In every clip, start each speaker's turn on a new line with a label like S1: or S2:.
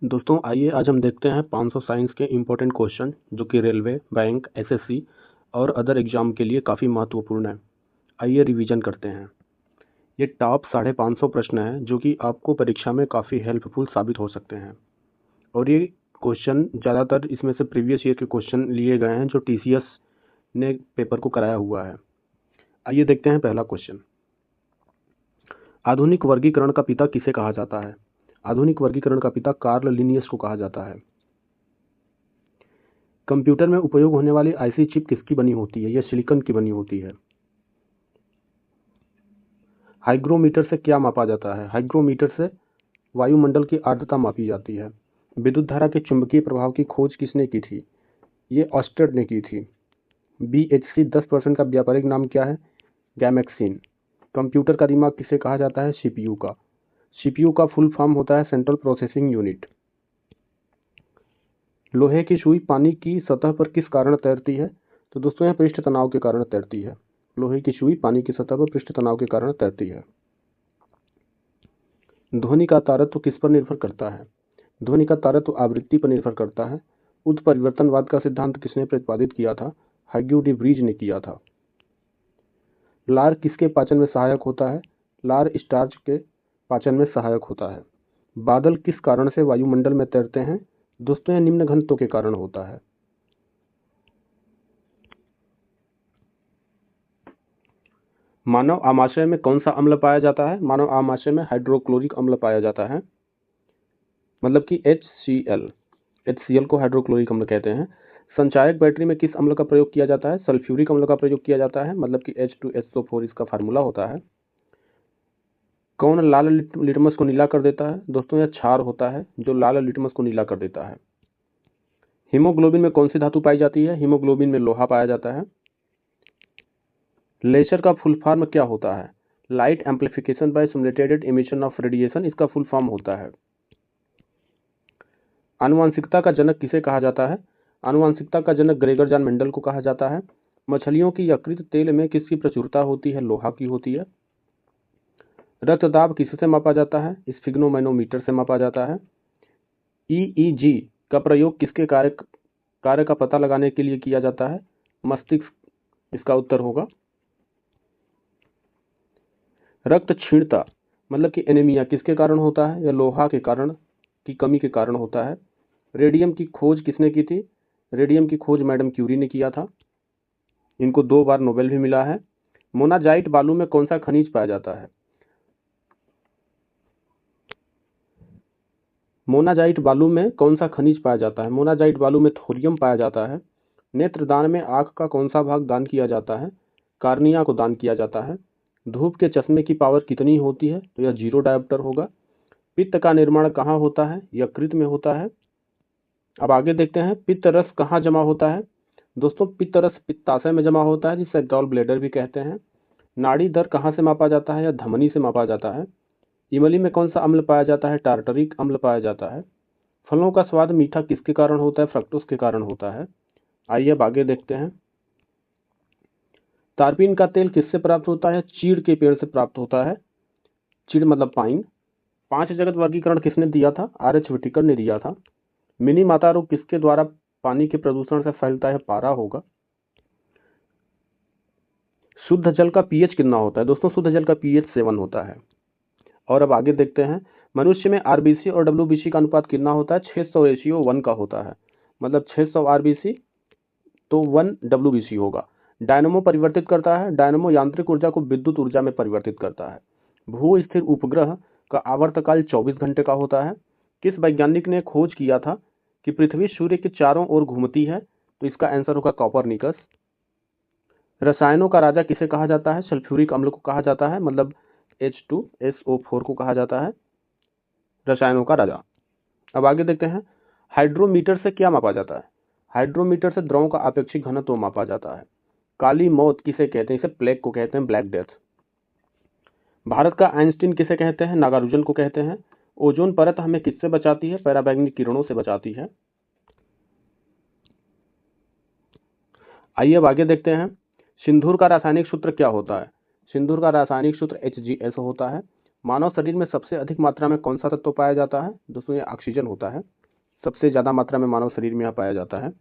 S1: दोस्तों आइए आज हम देखते हैं 500 साइंस के इम्पोर्टेंट क्वेश्चन जो कि रेलवे, बैंक, एसएससी और अदर एग्जाम के लिए काफ़ी महत्वपूर्ण है। आइए रिवीजन करते हैं। ये टॉप 550 प्रश्न हैं जो कि आपको परीक्षा में काफ़ी हेल्पफुल साबित हो सकते हैं। और ये क्वेश्चन ज़्यादातर इसमें से प्रीवियस ईयर के क्वेश्चन लिए गए हैं जो टीसीएस ने पेपर को कराया हुआ है। आइए देखते हैं पहला क्वेश्चन। आधुनिक वर्गीकरण का पिता किसे कहा जाता है? आधुनिक वर्गीकरण का पिता कार्ल लिनियस को कहा जाता है। कंप्यूटर में उपयोग होने वाली आईसी चिप किसकी बनी होती है? यह सिलिकॉन की बनी होती है। हाइग्रोमीटर से क्या मापा जाता है? हाइग्रोमीटर से वायुमंडल की आर्द्रता मापी जाती है। विद्युत धारा के चुंबकीय प्रभाव की खोज किसने की थी? ये ऑस्टेड ने की थी। BHC 10% का व्यापारिक नाम क्या है? गैमेक्सिन। कंप्यूटर का दिमाग किसे कहा जाता है? सीपीयू का। सीपीयू का फुल फॉर्म होता है सेंट्रल प्रोसेसिंग यूनिट। लोहे की सुई पानी की सतह पर किस कारण तैरती है? तो दोस्तों यह पृष्ठ तनाव के कारण तैरती है। लोहे की सुई पानी की सतह पर पृष्ठ तनाव के कारण तैरती है। ध्वनि का तारत्व किस पर निर्भर करता है? ध्वनि का तारत्व आवृत्ति पर निर्भर करता है। उत्परिवर्तनवाद का सिद्धांत किसने प्रतिपादित किया था? ह्यूगो डी व्रीज ने किया था। लार किसके पाचन में सहायक होता है? लार स्टार्च के पाचन में सहायक होता है। बादल किस कारण से वायुमंडल में तैरते हैं? दोस्तों यह निम्न घनत्व के कारण होता है। मानव आमाशय में कौन सा अम्ल पाया जाता है? मानव आमाशय में हाइड्रोक्लोरिक अम्ल पाया जाता है, मतलब कि HCl को हाइड्रोक्लोरिक अम्ल कहते हैं। संचायक बैटरी में किस अम्ल का प्रयोग किया जाता है? सल्फ्यूरिक अम्ल का प्रयोग किया जाता है, मतलब कि H2SO4 इसका फार्मूला होता है। कौन लाल लिटमस को नीला कर देता है? दोस्तों यह क्षार होता है जो लाल लिटमस को नीला कर देता है। हीमोग्लोबिन में कौन सी धातु पाई जाती है? हीमोग्लोबिन में लोहा पाया जाता है। लेजर का फुल फॉर्म क्या होता है? Light amplification by simulated emission of radiation इसका फुल फॉर्म होता है। आनुवंशिकता का जनक किसे कहा जाता है? आनुवंशिकता का जनक ग्रेगर जॉन मेंडल को कहा जाता है। मछलियों की यकृत तेल में किसकी प्रचुरता होती है? लोहा की होती है। रक्तदाब किससे मापा जाता है? स्फिग्नोमैनोमीटर से मापा जाता है। EEG का प्रयोग किसके कार्य का पता लगाने के लिए किया जाता है? मस्तिष्क इसका उत्तर होगा। रक्त क्षीणता मतलब कि एनीमिया किसके कारण होता है? यह लोहा के कारण की कमी के कारण होता है। रेडियम की खोज किसने की थी? रेडियम की खोज मैडम क्यूरी ने किया था। इनको 2 बार नोबेल भी मिला है। मोनाजाइट बालू में कौन सा खनिज पाया जाता है? मोनाजाइट बालू में कौन सा खनिज पाया जाता है? मोनाजाइट बालू में थोरियम पाया जाता है। नेत्रदान में आंख का कौन सा भाग दान किया जाता है? कार्निया को दान किया जाता है। धूप के चश्मे की पावर कितनी होती है? तो यह 0 डायोप्टर होगा। पित्त का निर्माण कहाँ होता है? यकृत में होता है। अब आगे देखते हैं पित्त रस कहाँ जमा होता है? दोस्तों पित्त रस पित्ताशय में जमा होता है जिसे गॉल ब्लैडर भी कहते हैं। नाड़ी दर कहाँ से मापा जाता है? या धमनी से मापा जाता है। इमली में कौन सा अम्ल पाया जाता है? टार्टरिक अम्ल पाया जाता है। फलों का स्वाद मीठा किसके कारण होता है? फ्रक्टोज के कारण होता है। आइए अब आगे देखते हैं। तारपीन का तेल किससे प्राप्त होता है? चीड़ के पेड़ से प्राप्त होता है। चीड़ मतलब पाइन। 5 जगत वर्गीकरण किसने दिया था? RH व्हिटेकर ने दिया था। मिनी माता रोग किसके द्वारा पानी के प्रदूषण से फैलता है? पारा होगा। शुद्ध जल का पीएच कितना होता है? दोस्तों शुद्ध जल का पीएच 7 होता है। और अब आगे देखते हैं मनुष्य में आरबीसी और डब्ल्यूबीसी का अनुपात कितना होता है? 600:1 का होता है, मतलब 600 आरबीसी तो 1 डब्ल्यूबीसी होगा। डायनमो परिवर्तित करता है। डायनमो यांत्रिक ऊर्जा को विद्युत ऊर्जा में परिवर्तित करता है। भू स्थिर उपग्रह का आवर्तकाल 24 घंटे का होता है। किस वैज्ञानिक ने खोज किया था कि पृथ्वी सूर्य के चारों ओर घूमती है? तो इसका आंसर होगा कॉपरनिकस। रसायनों का राजा किसे कहा जाता है? सल्फ्यूरिक अम्ल को कहा जाता है, मतलब H2SO4 को कहा जाता है रसायनों का राजा। अब आगे देखते हैं हाइड्रोमीटर से क्या मापा जाता है? हाइड्रोमीटर से द्रव का आपेक्षिक घनत्व मापा जाता है। काली मौत किसे कहते हैं? इसे प्लेग को कहते हैं, ब्लैक डेथ। भारत का आइंस्टीन किसे कहते हैं? नागार्जुन को कहते हैं। ओजोन परत हमें किससे बचाती है? पराबैंगनी किरणों से बचाती है। आइए अब आगे देखते हैं सिंदूर का रासायनिक सूत्र क्या होता है? सिंदूर का रासायनिक सूत्र HGS होता है। मानव शरीर में सबसे अधिक मात्रा में कौन सा तत्व पाया जाता है? दोस्तों ये ऑक्सीजन होता है, सबसे ज़्यादा मात्रा में मानव शरीर में यह पाया जाता है।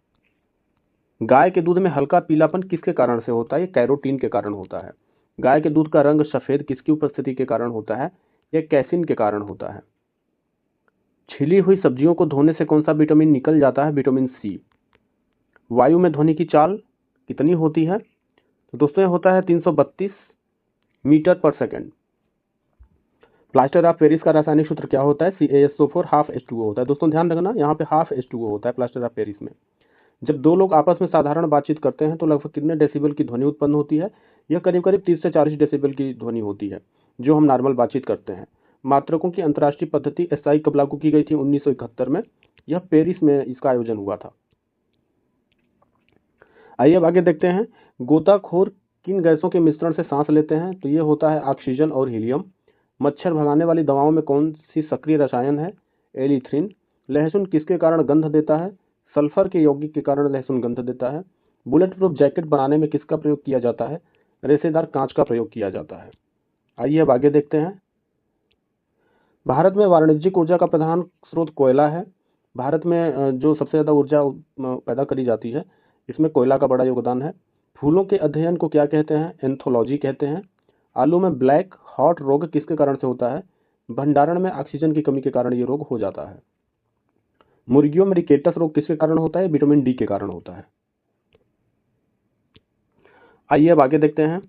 S1: गाय के दूध में हल्का पीलापन किसके कारण से होता है? ये कैरोटीन के कारण होता है। गाय के दूध का रंग सफ़ेद किसकी उपस्थिति के कारण होता है? यह कैसिन के कारण होता है। छिली हुई सब्जियों को धोने से कौन सा विटामिन निकल जाता है? Vitamin C. वायु में ध्वनि की चाल कितनी होती है? तो दोस्तों यह होता है 332 मीटर पर सेकंड। प्लास्टर ऑफ पेरिस का रासायनिक सूत्र क्या होता है? CaSO4 हाफ H2O होता है। दोस्तों ध्यान रखना, यहाँ पे हाफ H2O होता है प्लास्टर ऑफ पेरिस में। जब दो लोग आपस में साधारण बातचीत करते हैं तो लगभग कितने डेसिबल की ध्वनि उत्पन्न होती है? यह करीब करीब 30 से 40 डेसिबल की ध्वनि होती है, जो हम नॉर्मल बातचीत करते हैं। मात्रकों की अंतर्राष्ट्रीय पद्धति SI कब लागू की गई थी? 1971 में। यह पेरिस में इसका आयोजन हुआ था। आइए अब आगे देखते हैं, गोताखोर किन गैसों के मिश्रण से सांस लेते हैं? तो ये होता है ऑक्सीजन और हीलियम। मच्छर भगाने वाली दवाओं में कौन सी सक्रिय रसायन है? एलिथ्रिन। लहसुन किसके कारण गंध देता है? सल्फर के यौगिक के कारण लहसुन गंध देता है। बुलेट प्रूफ जैकेट बनाने में किसका प्रयोग किया जाता है? रेशेदार कांच का प्रयोग किया जाता है। आइए अब आगे देखते हैं, भारत में वाणिज्यिक ऊर्जा का प्रधान स्रोत कोयला है। भारत में जो सबसे ज़्यादा ऊर्जा पैदा करी जाती है, इसमें कोयला का बड़ा योगदान है। फूलों के अध्ययन को क्या कहते हैं? एंथोलॉजी कहते हैं। आलू में ब्लैक हॉट रोग किसके कारण से होता है? भंडारण में ऑक्सीजन की कमी के कारण ये रोग हो जाता है। मुर्गियों में रिकेटस रोग किसके कारण होता है? विटामिन डी के कारण होता है। आइए अब आगे देखते हैं,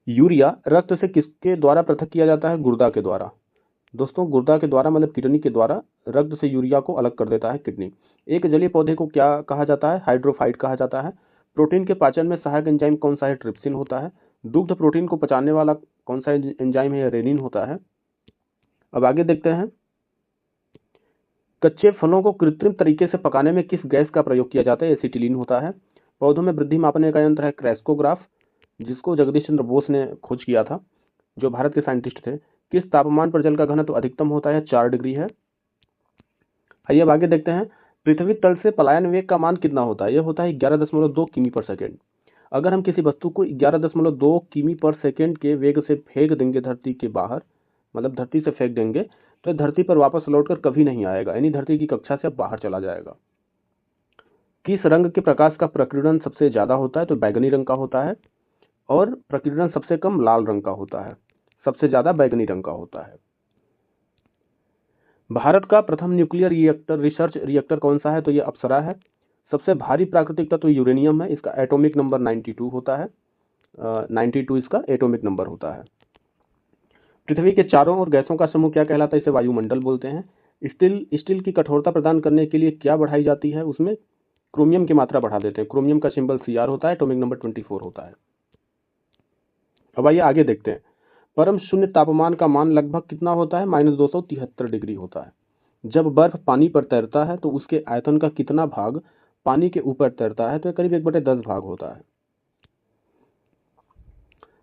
S1: यूरिया रक्त से किसके द्वारा पृथक किया जाता है? गुर्दा के द्वारा। दोस्तों गुर्दा के द्वारा मतलब किडनी के द्वारा रक्त से यूरिया को अलग कर देता है किडनी। एक जलीय पौधे को क्या कहा जाता है? हाइड्रोफाइट कहा जाता है। प्रोटीन के पाचन में सहायक एंजाइम कौन सा है? ट्रिप्सिन होता है। दुग्ध प्रोटीन को पचाने वाला कौन सा एंजाइम है? रेनिन होता है। अब आगे देखते हैं, कच्चे फलों को कृत्रिम तरीके से पकाने में किस गैस का प्रयोग किया जाता है? एसिटिलीन होता है। पौधों में वृद्धि मापने का यंत्र है क्रैस्कोग्राफ, जिसको जगदीश चंद्र बोस ने खोज किया था, जो भारत के साइंटिस्ट थे। किस तापमान पर जल का घनत्व अधिकतम होता है? 4 डिग्री है। आइए अब आगे देखते हैं, पृथ्वी तल से पलायन वेग का मान कितना होता है? यह होता है 11.2 किमी पर सेकेंड। अगर हम किसी वस्तु को 11.2 किमी पर सेकेंड के वेग से फेंक देंगे धरती के बाहर, मतलब धरती से फेंक देंगे, तो धरती पर वापस लौटकर कभी नहीं आएगा, यानी धरती की कक्षा से बाहर चला जाएगा। किस रंग के प्रकाश का प्रकीर्णन सबसे ज्यादा होता है? तो बैगनी रंग का होता है। और प्रकीर्णन सबसे कम लाल रंग का होता है, सबसे ज्यादा बैगनी रंग का होता है। भारत का प्रथम न्यूक्लियर रिसर्च रिएक्टर कौन सा है? तो ये अप्सरा है। सबसे भारी प्राकृतिक तत्व यूरेनियम है, इसका एटॉमिक नंबर 92 होता है। 92 इसका एटॉमिक नंबर होता है। पृथ्वी के चारों ओर गैसों का समूह क्या कहलाता है? इसे वायुमंडल बोलते हैं। स्टील की कठोरता प्रदान करने के लिए क्या बढ़ाई जाती है? उसमें क्रोमियम की मात्रा बढ़ा देते हैं। क्रोमियम का सिंबल Cr होता है, एटॉमिक नंबर 24 होता है। अब आइए आगे देखते हैं, परम शून्य तापमान का मान लगभग कितना होता है? -273 डिग्री होता है। जब बर्फ पानी पर तैरता है तो उसके आयतन का कितना भाग पानी के ऊपर तैरता है? तो करीब 1/10 भाग होता है।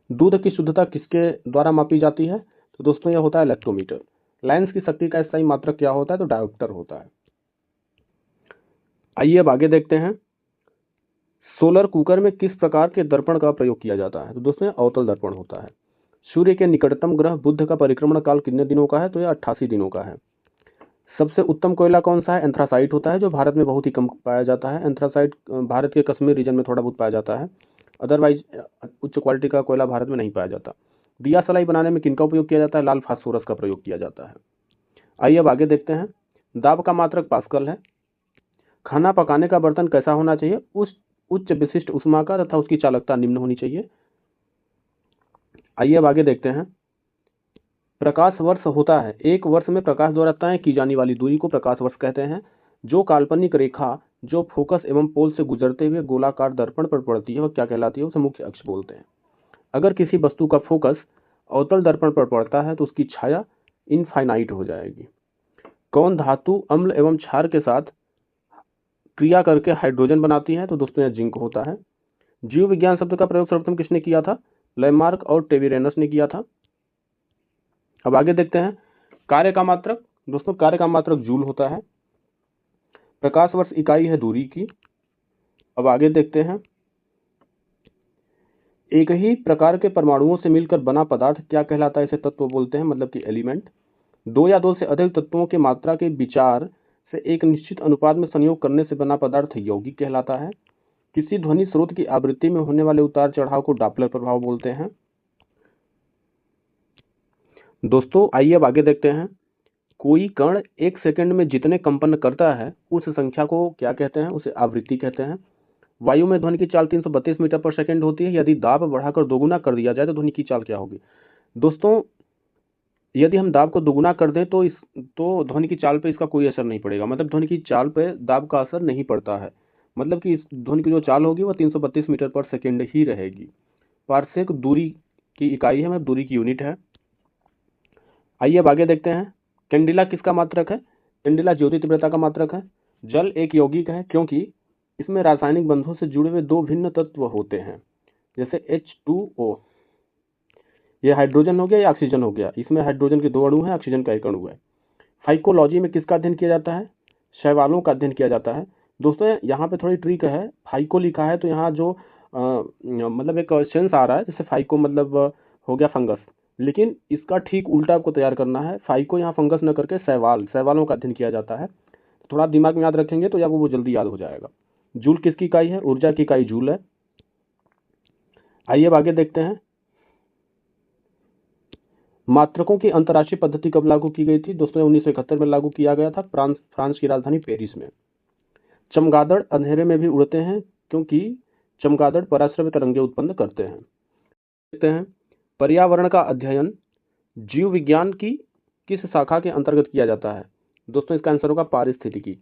S1: दूध की शुद्धता किसके द्वारा मापी जाती है? तो दोस्तों यह होता है लैक्टोमीटर। लेंस की शक्ति का स्थायी मात्रक क्या होता है? तो डायोप्टर होता है। आइए अब आगे देखते हैं, सोलर कुकर में किस प्रकार के दर्पण का प्रयोग किया जाता है? तो दोस्तों अवतल दर्पण होता है। सूर्य के निकटतम ग्रह बुध का परिक्रमण काल कितने दिनों का है? तो यह 88 दिनों का है। सबसे उत्तम कोयला कौन सा है? एंथ्रासाइट होता है, जो भारत में बहुत ही कम पाया जाता है। एंथ्रासाइट भारत के कश्मीर रीजन में थोड़ा बहुत पाया जाता है, अदरवाइज उच्च क्वालिटी का कोयला भारत में नहीं पाया जाता। दिया सलाई बनाने में किनका उपयोग किया जाता है? लाल फास्फोरस का प्रयोग किया जाता है। आइए अब आगे देखते हैं, दाब का मात्रक पास्कल है। खाना पकाने का बर्तन कैसा होना चाहिए? उच्च विशिष्ट ऊष्मा का तथा उसकी चालकता निम्न होनी चाहिए। आइए अब आगे देखते हैं, प्रकाश वर्ष होता है, एक वर्ष में प्रकाश द्वारा तय की जाने वाली दूरी को प्रकाश वर्ष कहते हैं। जो काल्पनिक रेखा जो फोकस एवं पोल से गुजरते हुए गोलाकार दर्पण पर पड़ती है वह क्या कहलाती है? उसे मुख्य अक्ष बोलते हैं। अगर किसी वस्तु का फोकस अवतल दर्पण पर पड़ता है तो उसकी छाया इनफाइनाइट हो जाएगी। कौन धातु अम्ल एवं क्षार के साथ क्रिया करके हाइड्रोजन बनाती है? तो दोस्तों यह जिंक होता है। जीव विज्ञान शब्द का प्रयोग सर्वप्रथम किसने किया था? लैमार्क और टेविरेनस ने किया था। अब आगे देखते हैं, कार्य का मात्रक। दोस्तों कार्य का मात्रक जूल होता है। प्रकाश वर्ष इकाई है दूरी की। अब आगे देखते हैं, एक ही प्रकार के परमाणुओं से मिलकर बना पदार्थ क्या कहलाता है? इसे तत्व बोलते हैं, मतलब कि एलिमेंट। दो या दो से अधिक तत्वों के मात्रा के विचार से एक निश्चित अनुपात में संयोग करने से बना पदार्थ यौगिक कहलाता है। किसी ध्वनि स्रोत की आवृत्ति में होने वाले उतार चढ़ाव को डॉपलर प्रभाव बोलते हैं। दोस्तों आइए अब आगे देखते हैं। कोई कण एक सेकंड में जितने कंपन करता है उस संख्या को क्या कहते हैं? उसे आवृत्ति कहते हैं। वायु में ध्वनि की चाल 332 मीटर पर सेकंड होती है। यदि दाब बढ़ाकर दोगुना कर दिया जाए तो ध्वनि की चाल क्या होगी? दोस्तों यदि हम दाब को दोगुना कर दें तो ध्वनि की चाल पे इसका कोई असर नहीं पड़ेगा, मतलब ध्वनि की चाल पे दाब का असर नहीं पड़ता है, मतलब कि इस ध्वनि की जो चाल होगी वो 332 मीटर पर सेकंड ही रहेगी। पारसेक दूरी की इकाई है, मतलब दूरी की यूनिट है। आइए अब आगे देखते हैं। कैंडिला किसका मात्रक है? कैंडिला ज्योति तीव्रता का मात्रक है। जल एक यौगिक है क्योंकि इसमें रासायनिक बंधों से जुड़े हुए दो भिन्न तत्व होते हैं, जैसे H2O। ये हाइड्रोजन हो गया या ऑक्सीजन हो गया। इसमें हाइड्रोजन के दो अणु हैं, ऑक्सीजन का एक अणु है। फाइकोलॉजी में किसका अध्ययन किया जाता है? शैवालों का अध्ययन किया जाता है। दोस्तों यहाँ पे थोड़ी ट्रिक है। फाइको लिखा है तो यहाँ जो मतलब एक सेंस आ रहा है, जैसे फाइको मतलब हो गया फंगस, लेकिन इसका ठीक उल्टा आपको तैयार करना है। फाइको यहाँ फंगस न करके शैवालों का अध्ययन किया जाता है। थोड़ा दिमाग में याद रखेंगे तो आपको वो जल्दी याद हो जाएगा। जूल किसकी इकाई है? ऊर्जा की इकाई जूल है। आइए अब आगे देखते हैं। मात्रकों की अंतर्राष्ट्रीय पद्धति कब लागू की गई थी? दोस्तों 1971 में लागू किया गया था, फ्रांस की राजधानी पेरिस में। चमगादड़ अंधेरे में भी उड़ते हैं क्योंकि चमगादड़ पराश्रव्य तरंगें उत्पन्न करते हैं। देखते हैं पर्यावरण का अध्ययन जीव विज्ञान की किस शाखा के अंतर्गत किया जाता है? दोस्तों इसका आंसर होगा पारिस्थितिकी।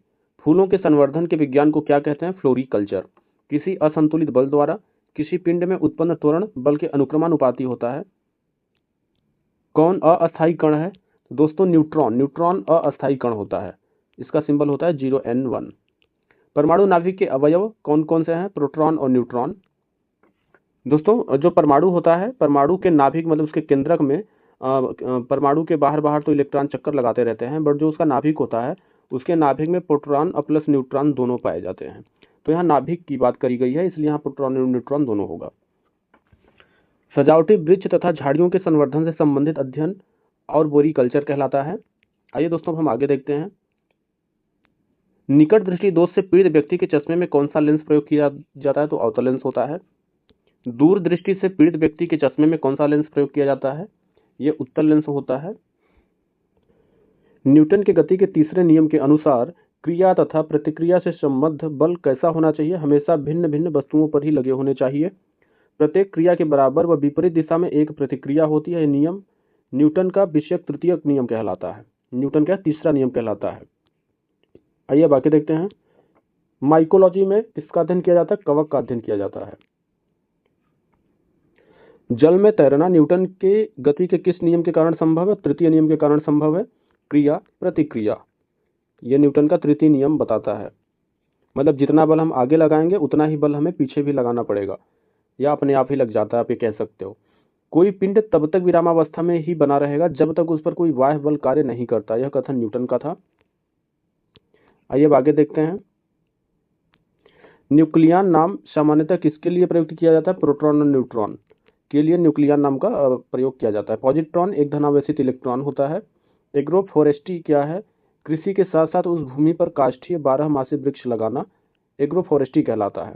S1: फूलों के संवर्धन के विज्ञान को क्या कहते हैं? फ्लोरिकल्चर। किसी असंतुलित बल द्वारा किसी पिंड में उत्पन्न त्वरण बल के अनुक्रमानुपाती होता है। कौन अस्थायी कण है? दोस्तों न्यूट्रॉन अस्थायी कण होता है। इसका सिंबल होता है 0n1। परमाणु नाभिक के अवयव कौन कौन से हैं? प्रोटॉन और न्यूट्रॉन। दोस्तों जो परमाणु होता है, परमाणु के नाभिक मतलब उसके केंद्रक में परमाणु के बाहर बाहर तो इलेक्ट्रॉन चक्कर लगाते रहते हैं, बट जो उसका नाभिक होता है उसके नाभिक में प्रोटॉन और प्लस न्यूट्रॉन दोनों पाए जाते हैं। तो यहाँ नाभिक की बात करी गई है, इसलिए यहाँ प्रोटॉन और न्यूट्रॉन दोनों होगा। सजावटी वृक्ष तथा झाड़ियों के संवर्धन से संबंधित अध्ययन और बोरीकल्चर कहलाता है। आइए दोस्तों हम आगे देखते हैं। निकट दृष्टि दोष से पीड़ित व्यक्ति के चश्मे में कौन सा लेंस प्रयोग किया जाता है? तो अवतल लेंस होता है। दूर दृष्टि से पीड़ित व्यक्ति के चश्मे में कौन सा लेंस प्रयोग किया जाता है? यह उत्तल लेंस होता है। न्यूटन के गति के तीसरे नियम के अनुसार क्रिया तथा प्रतिक्रिया से संबद्ध बल कैसा होना चाहिए? हमेशा भिन्न भिन्न वस्तुओं पर ही लगे होने चाहिए। प्रत्येक क्रिया के बराबर व विपरीत दिशा में एक प्रतिक्रिया होती है। यह नियम न्यूटन का विषयक तृतीय नियम कहलाता है। न्यूटन का तीसरा नियम कहलाता है। आइए बाकी देखते हैं। माइकोलॉजी में किसका अध्ययन किया जाता है? कवक का अध्ययन किया जाता है। जल में तैरना न्यूटन के गति के किस नियम के कारण संभव है? तृतीय नियम के कारण संभव है। क्रिया प्रतिक्रिया, यह न्यूटन का तृतीय नियम बताता है। मतलब जितना बल हम आगे लगाएंगे उतना ही बल हमें पीछे भी लगाना पड़ेगा, या अपने आप ही लग जाता है, आप ये कह सकते हो। कोई पिंड तब तक विरामावस्था में ही बना रहेगा जब तक उस पर कोई बाह्य बल कार्य नहीं करता। यह कथन न्यूटन का था। आइए अब आगे देखते हैं। न्यूक्लियन नाम सामान्यतः किसके लिए प्रयुक्त किया जाता है? प्रोटॉन और न्यूट्रॉन के लिए न्यूक्लियन नाम का प्रयोग किया जाता है। पॉजिट्रॉन एक धनावेशित इलेक्ट्रॉन होता है। एग्रोफोरेस्ट्री क्या है? कृषि के साथ साथ उस भूमि पर काष्ठीय 12 मासी वृक्ष लगाना एग्रोफोरेस्ट्री कहलाता है।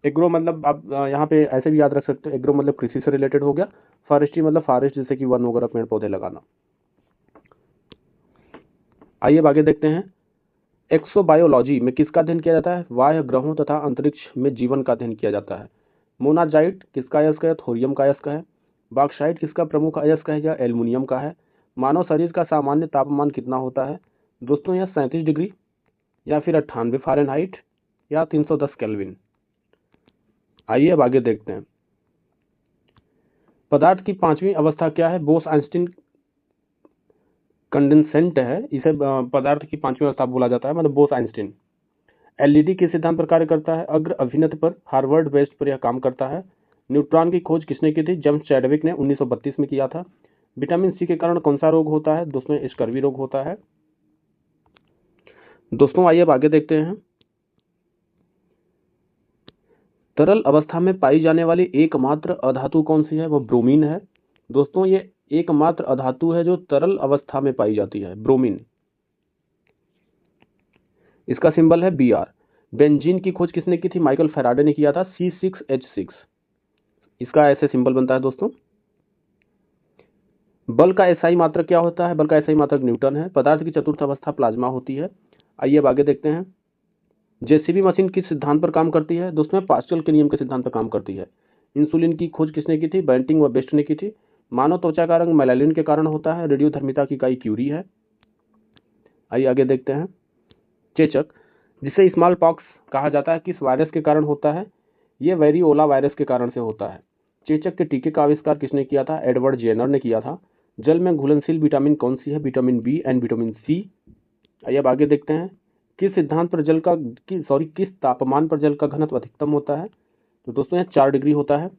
S1: एग्रो मतलब आप यहाँ पे ऐसे भी याद रख सकते हो, एग्रो मतलब कृषि से रिलेटेड हो गया, फॉरेस्ट्री मतलब फॉरेस्ट जैसे कि वन वगैरह पेड़ पौधे लगाना। आइए आगे देखते हैं। एक्सोबायोलॉजी में किसका अध्ययन किया जाता है? बाह्य ग्रहों तथा अंतरिक्ष में जीवन का अध्ययन किया जाता है। मोनाजाइट किसका अयस्क है? थोरियम का अयस्क है। बॉक्साइट किसका प्रमुख अयस्क है? या एल्युमिनियम का है। मानव शरीर का सामान्य तापमान कितना होता है? दोस्तों यह 37 डिग्री या फिर 98 फ़ारेनहाइट या 310 केल्विन। आइए अब आगे देखते हैं। पदार्थ की पांचवी अवस्था क्या है? बोस आइंस्टीन कंडेंसेंट है, इसे पदार्थ की पांचवी अवस्था बोला जाता है, मतलब बोस आइंस्टीन। एलईडी किस सिद्धांत पर कार्य करता है? अग्र अभिनत पर, हार्वर्ड वेस्ट पर यह काम करता है। न्यूट्रॉन की खोज किसने की थी? जेम्स चैडविक ने 1932 में किया था। विटामिन सी के कारण कौन सा रोग होता है? दोस्तों स्कर्वी रोग होता है। दोस्तों आइए अब आगे देखते हैं। तरल अवस्था में पाई जाने वाली एकमात्र अधातु कौन सी है? वो ब्रोमीन है। दोस्तों ये एकमात्र अधातु है जो तरल अवस्था में पाई जाती है, ब्रोमीन। इसका सिंबल है Br। बेंजीन की खोज किसने की थी? माइकल फैराडे ने किया था, C6H6। इसका ऐसे सिंबल बनता है दोस्तों। बल का एसआई मात्रक क्या होता है? बल का एसआई मात्रक न्यूटन है। पदार्थ की चतुर्थ अवस्था प्लाज्मा होती है। आइए अब आगे देखते हैं। जेसीबी मशीन किस सिद्धांत पर काम करती है? दोस्तों पास्कल के नियम के सिद्धांत पर काम करती है। इंसुलिन की खोज किसने की थी? बेंटिंग व बेस्ट ने की थी। मानव त्वचा का रंग मेलानिन के कारण होता है। रेडियोधर्मिता की इकाई क्यूरी है। आइए आगे देखते हैं। चेचक, जिसे स्मॉल पॉक्स कहा जाता है, किस वायरस के कारण होता है? ये वेरिओला वायरस के कारण से होता है। चेचक के टीके का आविष्कार किसने किया था? एडवर्ड जेनर ने किया था। जल में घुलनशील विटामिन कौन सी है? Vitamin B and vitamin C. आइए अब आगे देखते हैं। किस सिद्धांत पर जल का किस तापमान पर जल का घनत्व अधिकतम होता है? तो दोस्तों यह 4 डिग्री होता है।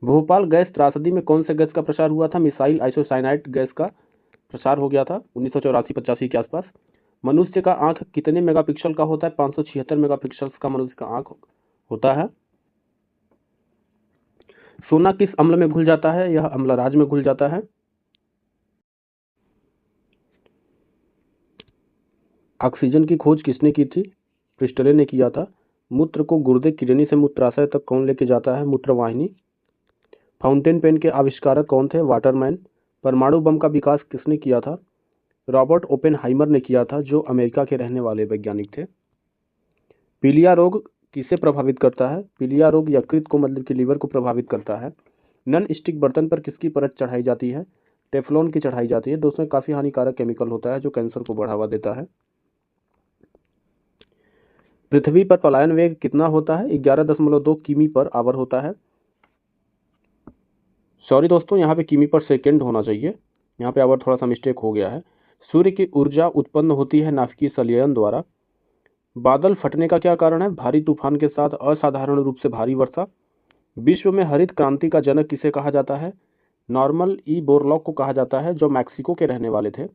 S1: भोपाल गैस त्रासदी में कौन से गैस का प्रसार हुआ था? मिसाइल आइसोसाइनाइड गैस का प्रसार हो गया था 1984-85 के आसपास। मनुष्य का आंख कितने मेगापिक्सल का होता है? 576 मेगापिक्सल का मनुष्य का आंख होता है। सोना किस अम्ल में घुल जाता है? यह अम्लराज में घुल जाता है। ऑक्सीजन की खोज किसने की थी? प्रिस्टले ने किया था। मूत्र को गुर्दे किडनी से मूत्राशय तक कौन लेके जाता है? मूत्रवाहिनी। फाउंटेन पेन के आविष्कारक कौन थे? वाटरमैन। परमाणु बम का विकास किसने किया था? रॉबर्ट ओपेनहाइमर ने किया था, जो अमेरिका के रहने वाले वैज्ञानिक थे। पीलिया रोग किसे प्रभावित करता है? पीलिया रोग यकृत को मतलब कि लीवर को प्रभावित करता है। नन स्टिक बर्तन पर किसकी परत चढ़ाई जाती है? टेफ्लॉन की चढ़ाई जाती है। दोस्तों काफी हानिकारक केमिकल होता है जो कैंसर को बढ़ावा देता है। पृथ्वी पर पलायन वेग कितना होता है? 11.2 किमी पर आवर होता है। सॉरी दोस्तों, यहाँ पे किमी पर सेकेंड होना चाहिए, यहाँ पे आवर थोड़ा सा मिस्टेक हो गया है। सूर्य की ऊर्जा उत्पन्न होती है नाभिकीय संलयन द्वारा। बादल फटने का क्या कारण है? भारी तूफान के साथ असाधारण रूप से भारी वर्षा। विश्व में हरित क्रांति का जनक किसे कहा जाता है? नॉर्मन ई बोरलॉग को कहा जाता है, जो मैक्सिको के रहने वाले थे।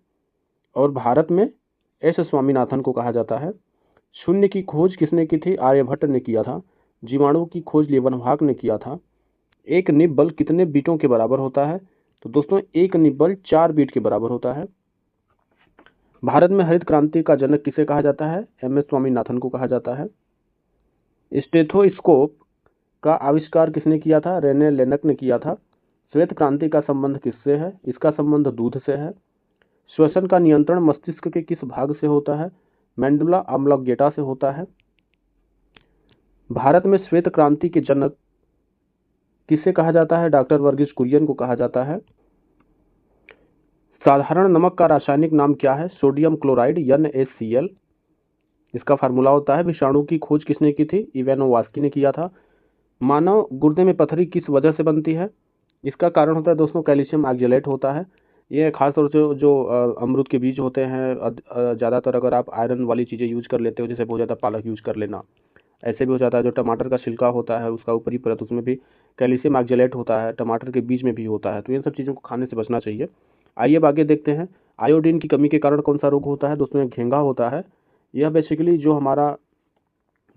S1: और भारत में एस स्वामीनाथन को कहा जाता है। शून्य की खोज किसने की थी? आर्यभट्ट ने किया था। जीवाणु की खोज लीवनहॉक ने किया था। एक निब बल कितने बीटों के बराबर होता है? तो दोस्तों एक निब बल 4 बीट के बराबर होता है। भारत में हरित क्रांति का जनक किसे कहा जाता है? एम एस स्वामीनाथन को कहा जाता है। स्टेथोस्कोप का आविष्कार किसने किया था? रेने लेनक ने किया था। श्वेत क्रांति का संबंध किससे है? इसका संबंध दूध से है। श्वसन का नियंत्रण मस्तिष्क के किस भाग से होता है? मेंडुला ऑब्लोंगेटा से होता है। भारत में श्वेत क्रांति के जनक किसे कहा जाता है? डॉक्टर वर्गीस कुरियन को कहा जाता है। साधारण नमक का रासायनिक नाम क्या है? Sodium chloride NaCl। इसका फार्मूला होता है। विषाणु की खोज किसने की थी? इवानोवास्की ने किया था। मानव गुर्दे में पथरी किस वजह से बनती है? इसका कारण होता है दोस्तों कैल्शियम ऑक्जेलेट होता है। ये खासतौर से जो अमरूद के बीज होते हैं, ज़्यादातर अगर आप आयरन वाली चीज़ें यूज कर लेते हो, जैसे बहुत ज़्यादा पालक यूज कर लेना, ऐसे भी हो जाता है। जो टमाटर का छिलका होता है उसका ऊपरी परत, उसमें भी कैल्शियम ऑक्जेलेट होता है। टमाटर के बीज में भी होता है, तो इन सब चीज़ों को खाने से बचना चाहिए। आइए अब आगे देखते हैं। आयोडीन की कमी के कारण कौन सा रोग होता है? दोस्तों ये घेंगा होता है। यह बेसिकली जो हमारा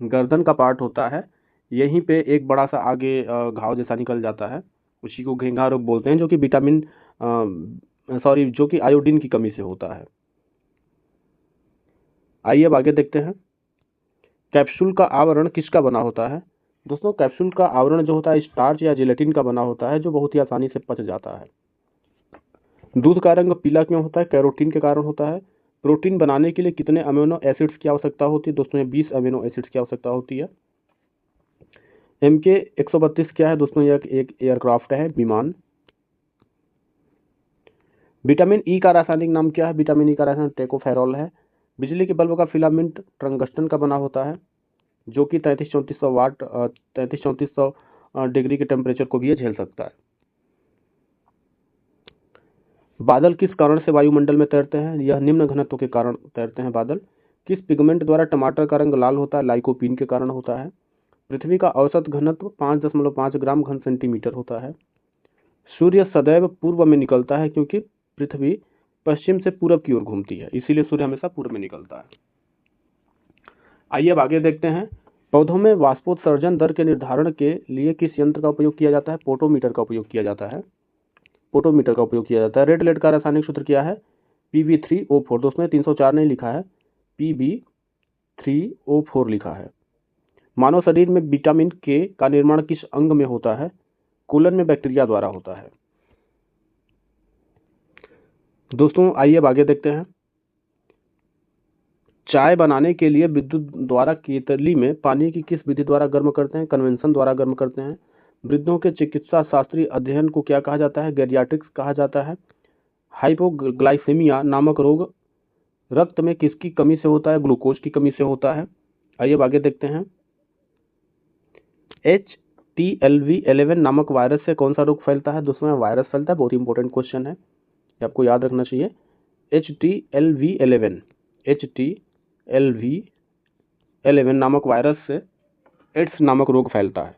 S1: गर्दन का पार्ट होता है, यहीं पे एक बड़ा सा आगे घाव जैसा निकल जाता है, उसी को घेंगा रोग बोलते हैं, जो कि जो कि आयोडीन की कमी से होता है। आइए अब आगे देखते हैं। कैप्सूल का आवरण किसका बना होता है? दोस्तों कैप्सूल का आवरण जो होता है स्टार्च या जिलेटिन का बना होता है, जो बहुत ही आसानी से पच जाता है। दूध का रंग पीला क्यों होता है? कैरोटीन के कारण होता है। प्रोटीन बनाने के लिए कितने अमीनो एसिड्स की आवश्यकता होती है? दोस्तों 20 अमीनो एसिड्स की आवश्यकता होती है। MK-132 क्या है? दोस्तों यह एक एयरक्राफ्ट है, विमान। विटामिन ई का रासायनिक नाम क्या है? विटामिन ई का रासायनिक टेकोफेरॉल है। बिजली के बल्ब का फिलामेंट टंगस्टन का बना होता है, जो कि 33-3400 डिग्री के टेम्परेचर को भी ये झेल सकता है। बादल किस कारण से वायुमंडल में तैरते हैं? यह निम्न घनत्व के कारण तैरते हैं बादल। किस पिगमेंट द्वारा टमाटर का रंग लाल होता है? लाइकोपीन के कारण होता है। पृथ्वी का औसत घनत्व 5.5 ग्राम घन सेंटीमीटर होता है। सूर्य सदैव पूर्व में निकलता है, क्योंकि पृथ्वी पश्चिम से पूरब की ओर घूमती है, इसीलिए सूर्य हमेशा पूर्व में निकलता है। आइए अब आगे देखते हैं। पौधों में वाष्पोत्सर्जन दर के निर्धारण के लिए किस यंत्र का उपयोग किया जाता है? पोटोमीटर का उपयोग किया जाता है। पोटोमीटर का उपयोग किया जाता है। रेड लेड का रासायनिक सूत्र क्या है? Pb3O4। दोस्तों 304 नहीं लिखा है, Pb3O4 लिखा है। मानव शरीर में विटामिन के का निर्माण किस अंग में होता है? कोलन में बैक्टीरिया द्वारा होता है। दोस्तों आइए अब आगे देखते हैं। चाय बनाने के लिए विद्युत द्वारा केतली में पानी की किस विधि द्वारा गर्म करते हैं? कन्वेंशन द्वारा गर्म करते हैं। वृद्धों के चिकित्सा शास्त्रीय अध्ययन को क्या कहा जाता है? गैरियाट्रिक्स कहा जाता है। हाइपोग्लाइसेमिया नामक रोग रक्त में किसकी कमी से होता है? ग्लूकोज की कमी से होता है। आइए अब आगे देखते हैं। HTLV11 नामक वायरस से कौन सा रोग फैलता है? दोस्तों वायरस फैलता है, बहुत ही इंपॉर्टेंट क्वेश्चन है, ये आपको याद रखना चाहिए। HTLV11 नामक वायरस से एड्स नामक रोग फैलता है।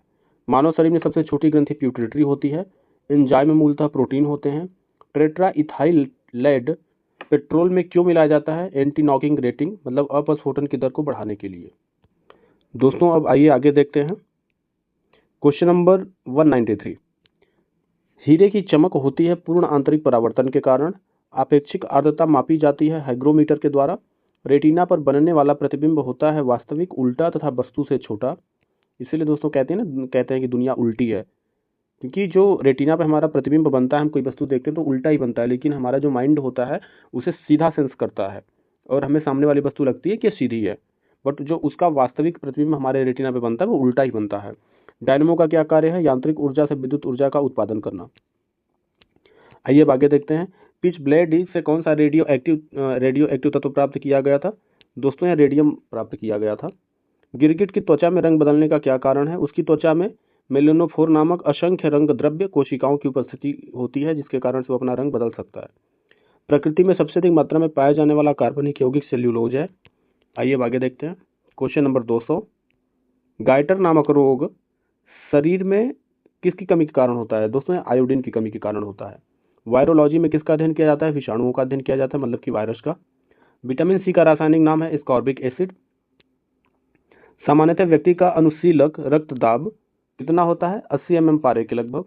S1: मानव शरीर में सबसे छोटी ग्रंथि प्यूटरी होती है। एंजाइम में मूलतः प्रोटीन होते हैं। टेट्रा इथाइल लेड पेट्रोल में क्यों मिलाया जाता है? एंटी नॉकिंग रेटिंग मतलब अपस्फोटन की दर को बढ़ाने के लिए। दोस्तों अब आइए आगे देखते हैं। Question number 193। हीरे की चमक होती है पूर्ण आंतरिक परावर्तन के कारण। आपेक्षिक आर्द्रता मापी जाती है हाइग्रोमीटर के द्वारा। रेटिना पर बनने वाला प्रतिबिंब होता है वास्तविक, उल्टा तथा वस्तु से छोटा। इसीलिए दोस्तों कहते हैं कि दुनिया उल्टी है, क्योंकि जो रेटिना पे हमारा प्रतिबिंब बनता है, हम कोई वस्तु देखते हैं तो उल्टा ही बनता है, लेकिन हमारा जो माइंड होता है उसे सीधा सेंस करता है और हमें सामने वाली वस्तु लगती है कि सीधी है, बट जो उसका वास्तविक प्रतिबिंब हमारे रेटिना पे बनता है वो उल्टा ही बनता है। डायनेमो का क्या कार्य है? यांत्रिक ऊर्जा से विद्युत ऊर्जा का उत्पादन करना। आइए अब आगे देखते हैं। पिच ब्लेड से कौन सा रेडियो एक्टिव तत्व प्राप्त किया गया था? दोस्तों यहाँ रेडियम प्राप्त किया गया था। गिरगिट की त्वचा में रंग बदलने का क्या कारण है? उसकी त्वचा में मेलेनोफोर नामक असंख्य रंग द्रव्य कोशिकाओं की उपस्थिति होती है, जिसके कारण से वो अपना रंग बदल सकता है। प्रकृति में सबसे अधिक मात्रा में पाया जाने वाला कार्बनिक यौगिक सेल्यूलोज है। आइए अब आगे देखते हैं। Question number 200। गाइटर नामक रोग शरीर में किसकी कमी के कारण होता है? दोस्तों आयोडीन की कमी के कारण होता है। वायरोलॉजी में किसका अध्ययन किया जाता है? विषाणुओं का अध्ययन किया जाता है, मतलब कि वायरस का। विटामिन सी का रासायनिक नाम है स्कॉर्बिक एसिड। सामान्यतः व्यक्ति का अनुशीलक रक्तदाब कितना होता है? 80 mm पारे के लगभग।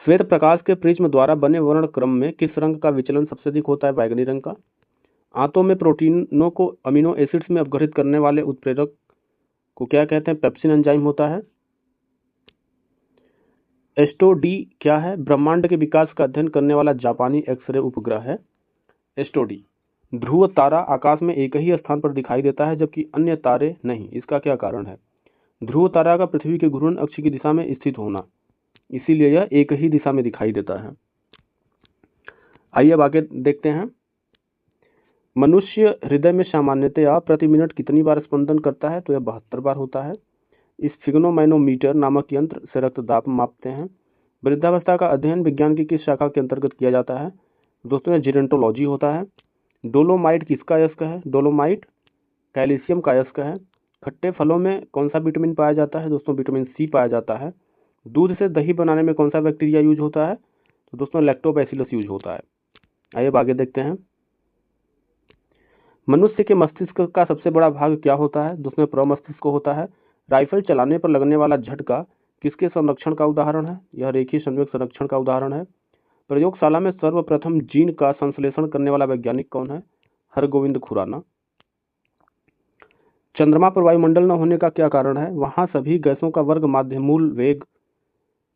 S1: श्वेत प्रकाश के प्रिज्म द्वारा बने वर्ण क्रम में किस रंग का विचलन सबसे अधिक होता है? बैगनी रंग का। आंतों में प्रोटीनों को अमीनो एसिड्स में अपघटित करने वाले उत्प्रेरक को क्या कहते हैं? पेप्सिन एंजाइम होता है। एस्टोडी क्या है? ब्रह्मांड के विकास का अध्ययन करने वाला जापानी एक्सरे उपग्रह है एस्टोडी। ध्रुव तारा आकाश में एक ही स्थान पर दिखाई देता है जबकि अन्य तारे नहीं, इसका क्या कारण है? ध्रुव तारा का पृथ्वी के घूर्णन अक्ष की दिशा में स्थित होना, इसीलिए यह एक ही दिशा में दिखाई देता है। आइए अब आगे देखते हैं। मनुष्य हृदय में सामान्यतया प्रति मिनट कितनी बार स्पंदन करता है? तो यह 72 बार होता है। स्फिग्नोमैनोमीटर नामक यंत्र से रक्तदाब मापते हैं। वृद्धावस्था का अध्ययन विज्ञान की किस शाखा के अंतर्गत किया जाता है? दोस्तों यह जीरेंटोलॉजी होता है। डोलोमाइट किसका अयस्क है? डोलोमाइट कैल्शियम का अयस्क है। खट्टे फलों में कौन सा विटामिन पाया जाता है? दोस्तों विटामिन सी पाया जाता है। दूध से दही बनाने में कौन सा बैक्टीरिया यूज होता है? तो दोस्तों लैक्टोबैसिलस यूज होता है। आइए अब आगे देखते हैं। मनुष्य के मस्तिष्क का सबसे बड़ा भाग क्या होता है? दोस्तों प्रमस्तिष्क होता है। राइफल चलाने पर लगने वाला झटका किसके संरक्षण का उदाहरण है? यह रेखीय संवेग संरक्षण का उदाहरण है। प्रयोगशाला में सर्वप्रथम जीन का संश्लेषण करने वाला वैज्ञानिक कौन है? हरगोविंद खुराना। चंद्रमा पर वायुमंडल न होने का क्या कारण है? वहां सभी गैसों का वर्ग माध्यमूल वेग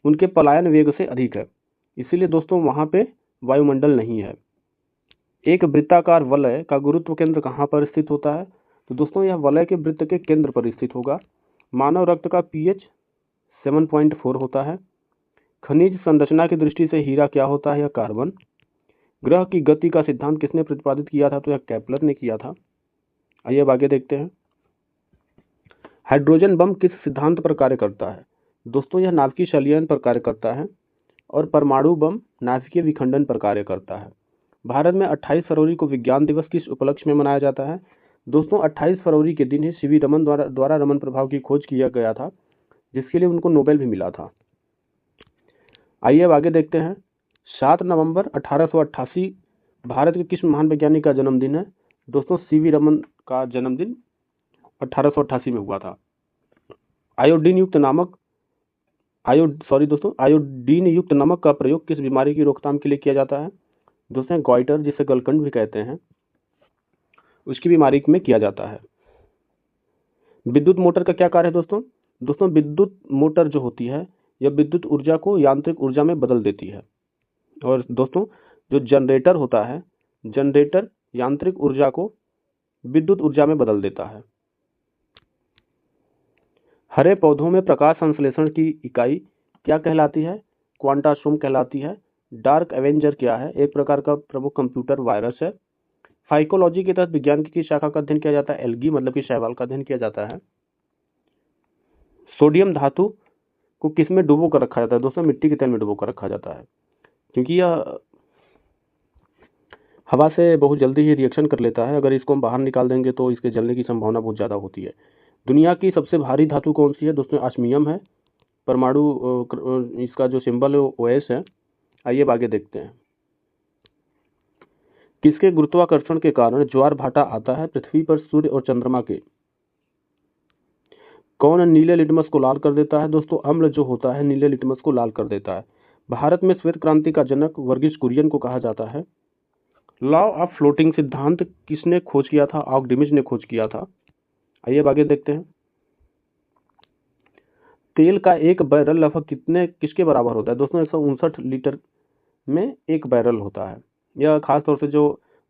S1: उनके पलायन वेग से अधिक है, इसीलिए दोस्तों वहां पे वायुमंडल नहीं है। एक वृत्ताकार वलय का गुरुत्व केंद्र कहाँ पर स्थित होता है? तो दोस्तों यह वलय के वृत्त के केंद्र पर स्थित होगा। मानव रक्त का pH 7.4 होता है। खनिज संरचना की दृष्टि से हीरा क्या होता है? यह कार्बन। ग्रह की गति का सिद्धांत किसने प्रतिपादित किया था? तो यह केपलर ने किया था। आइए अब आगे देखते हैं। हाइड्रोजन बम किस सिद्धांत पर कार्य करता है? दोस्तों यह नाभिकीय संलयन पर कार्य करता है और परमाणु बम नाभिकीय विखंडन पर कार्य करता है। भारत में 28 फरवरी को विज्ञान दिवस किस उपलक्ष्य में मनाया जाता है? दोस्तों 28 फरवरी के दिन ही सीवी रमन द्वारा रमन प्रभाव की खोज किया गया था, जिसके लिए उनको नोबेल भी मिला था। आइए अब आगे देखते हैं। 7 नवंबर 1888 भारत के किस महान वैज्ञानिक का जन्मदिन है? दोस्तों सीवी रमन का जन्मदिन 1888 में हुआ था। आयोडीन युक्त नमक का प्रयोग किस बीमारी की रोकथाम के लिए किया जाता है? दोस्तों गॉइटर, जिसे गलकंड भी कहते हैं, उसकी बीमारी में किया जाता है। विद्युत मोटर का क्या कार्य है दोस्तों? दोस्तों विद्युत मोटर जो होती है यह विद्युत ऊर्जा को यांत्रिक ऊर्जा में बदल देती है। और दोस्तों जो जनरेटर होता है, जनरेटर यांत्रिक ऊर्जा को विद्युत ऊर्जा में बदल देता है। हरे पौधों में प्रकाश संश्लेषण की इकाई क्या कहलाती है? क्वांटास्ट्रोम कहलाती है। डार्क एवेंजर क्या है? एक प्रकार का प्रमुख कंप्यूटर वायरस है। फाइकोलॉजी के तहत विज्ञान की शाखा का अध्ययन किया जाता है? एल्गी मतलब कि शैवाल का अध्ययन किया जाता है। सोडियम धातु को किस में डुबो कर रखा जाता है? दोस्तों मिट्टी के तेल में डुबो कर रखा जाता है, क्योंकि यह हवा से बहुत जल्दी ही रिएक्शन कर लेता है। अगर इसको हम बाहर निकाल देंगे तो इसके जलने की संभावना बहुत ज़्यादा होती है। दुनिया की सबसे भारी धातु कौन सी है? दोस्तों ऑस्मियम है। परमाणु इसका जो सिंबल है वो OS है। आइए अब आगे देखते हैं। किसके गुरुत्वाकर्षण के कारण ज्वार भाटा आता है पृथ्वी पर सूर्य और चंद्रमा के? कौन नीले लिटमस को लाल कर देता है? दोस्तों अम्ल जो होता है नीले लिटमस को लाल कर देता है। भारत में श्वेत क्रांति का जनक वर्गीस कुरियन को कहा जाता है। लॉ ऑफ फ्लोटिंग सिद्धांत किसने खोज किया था? आर्किमिडीज ने खोज किया था। आइए अब आगे देखते हैं। तेल का एक बैरल लगभग किसके बराबर होता है? दोस्तों 159 लीटर में एक बैरल होता है। यह खास तौर से जो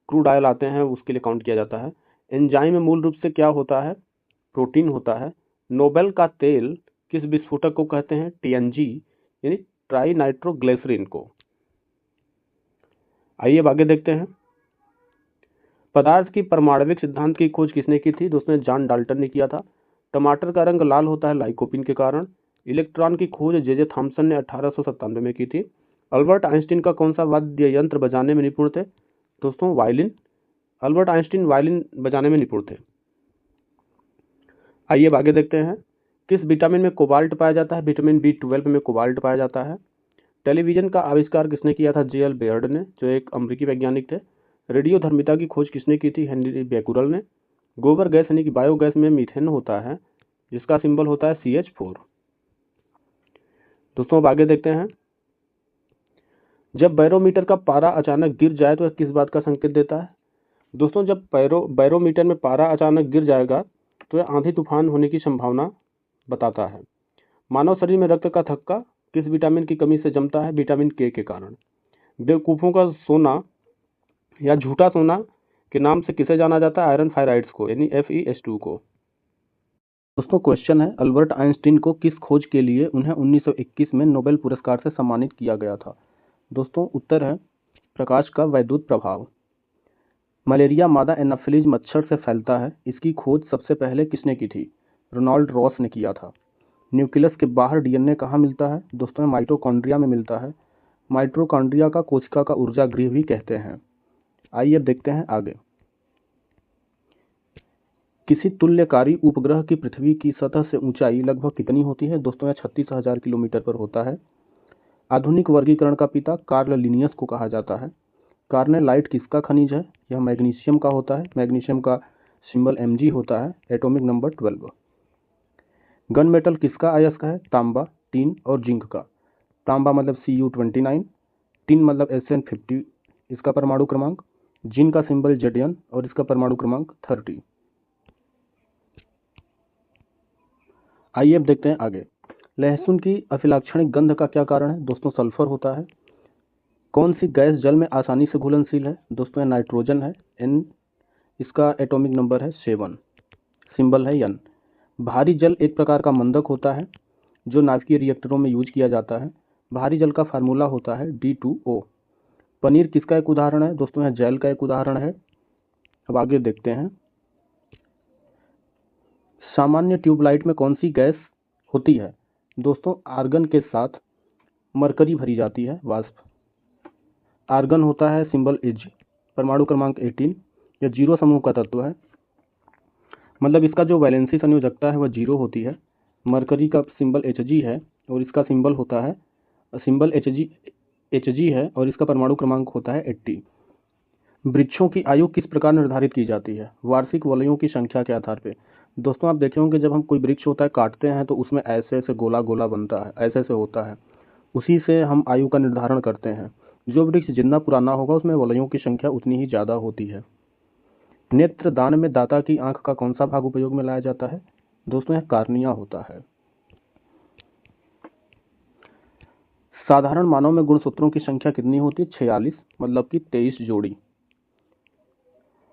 S1: क्रूड ऑयल आते हैं उसके लिए काउंट किया जाता है। एंजाइम में मूल रूप से क्या होता है? प्रोटीन होता है। नोबेल का तेल किस विस्फोटक को कहते हैं? TNG यानी ट्राई नाइट्रोग्लिसरीन को। आइए अब आगे देखते हैं। पदार्थ की परमाणविक सिद्धांत की खोज किसने की थी? दोस्तों जॉन डाल्टन ने किया था। टमाटर का रंग लाल होता है लाइकोपिन के कारण। इलेक्ट्रॉन की खोज JJ थॉम्सन ने 1897 में की थी। अल्बर्ट आइंस्टीन का कौन सा वाद्य यंत्र बजाने में निपुण थे? दोस्तों वायलिन। अल्बर्ट आइंस्टीन वायलिन बजाने में निपुण थे। आइए अब आगे देखते हैं। किस विटामिन में कोबाल्ट पाया जाता है? विटामिन B12 में कोबाल्ट पाया जाता है। टेलीविजन का आविष्कार किसने किया था? JL बेयर्ड ने, जो एक अमेरिकी वैज्ञानिक थे। रेडियोधर्मिता की खोज किसने की थी? हेनरी बेकुरल ने। गोबर गैस यानी कि बायोगैस में मीथेन होता है, जिसका सिंबल होता है CH4। दोस्तों अब आगे देखते हैं। जब बैरोमीटर का पारा अचानक गिर जाए तो यह किस बात का संकेत देता है? दोस्तों जब बैरोमीटर में पारा अचानक गिर जाएगा तो यह आंधी तूफान होने की संभावना बताता है। मानव शरीर में रक्त का थक्का किस विटामिन की कमी से जमता है? विटामिन K के कारण। बेवकूफ़ों का सोना या झूठा सोना के नाम से किसे जाना जाता है? आयरन फायराइड्स को यानी FeS2 को। दोस्तों क्वेश्चन है, अल्बर्ट आइंस्टीन को किस खोज के लिए उन्हें 1921 में नोबेल पुरस्कार से सम्मानित किया गया था? दोस्तों उत्तर है प्रकाश का वैद्युत प्रभाव। मलेरिया मादा एनाफिलीज मच्छर से फैलता है, इसकी खोज सबसे पहले किसने की थी? रोनाल्ड रॉस ने किया था। न्यूक्लियस के बाहर DNA कहाँ मिलता है? दोस्तों माइटोकॉन्ड्रिया में मिलता है। माइटोकॉन्ड्रिया का कोशिका का ऊर्जा गृह भी कहते हैं। आइए अब देखते हैं आगे। किसी तुल्यकारी उपग्रह की पृथ्वी की सतह से ऊंचाई लगभग कितनी होती है? दोस्तों यह 36,000 किलोमीटर पर होता है। आधुनिक वर्गीकरण का पिता कार्ल लिनियस को कहा जाता है। कार्नेलाइट किसका खनिज है? यह मैग्नीशियम का होता है। मैग्नीशियम का सिंबल Mg होता है, एटॉमिक नंबर 12। गन मेटल किसका अयस्क है? तांबा, टिन और जिंक का। तांबा मतलब Cu29, टिन मतलब SN50 इसका परमाणु क्रमांक, जिंक का सिंबल Zn और इसका परमाणु क्रमांक 30। आइए अब देखते हैं आगे। लहसुन की अभिलाक्षणिक गंध का क्या कारण है? दोस्तों सल्फर होता है। कौन सी गैस जल में आसानी से घुलनशील है? दोस्तों नाइट्रोजन है, N इसका एटॉमिक नंबर है 7, सिंबल है N। भारी जल एक प्रकार का मंदक होता है जो नाभिकीय रिएक्टरों में यूज किया जाता है। भारी जल का फार्मूला होता है D2O। पनीर किसका एक उदाहरण है? दोस्तों यह जेल का एक उदाहरण है। अब आगे देखते हैं। सामान्य ट्यूबलाइट में कौन सी गैस होती है? दोस्तों आर्गन के साथ मरकरी भरी जाती है, वाष्प। आर्गन होता है सिंबल Ag, परमाणु क्रमांक 18। यह 0 समूह का तत्व है, मतलब इसका जो वैलेंसी संयोजकता है वह 0 होती है। मरकरी का सिंबल Hg है और इसका सिंबल होता है सिंबल Hg है और इसका परमाणु क्रमांक होता है 80। वृक्षों की आयु किस प्रकार निर्धारित की जाती है? वार्षिक वलयों की संख्या के आधार पर। दोस्तों आप देखे होंगे जब हम कोई वृक्ष होता है काटते हैं तो उसमें ऐसे ऐसे गोला गोला बनता है, ऐसे ऐसे होता है। उसी से हम आयु का निर्धारण करते हैं। जो वृक्ष जितना पुराना होगा उसमें वलयों की संख्या उतनी ही ज़्यादा होती है। नेत्र दान में दाता की आंख का कौन सा भाग उपयोग में लाया जाता है? दोस्तों यह कार्निया होता है। साधारण मानव में गुणसूत्रों की संख्या कितनी होती है? 46, मतलब कि 23 जोड़ी।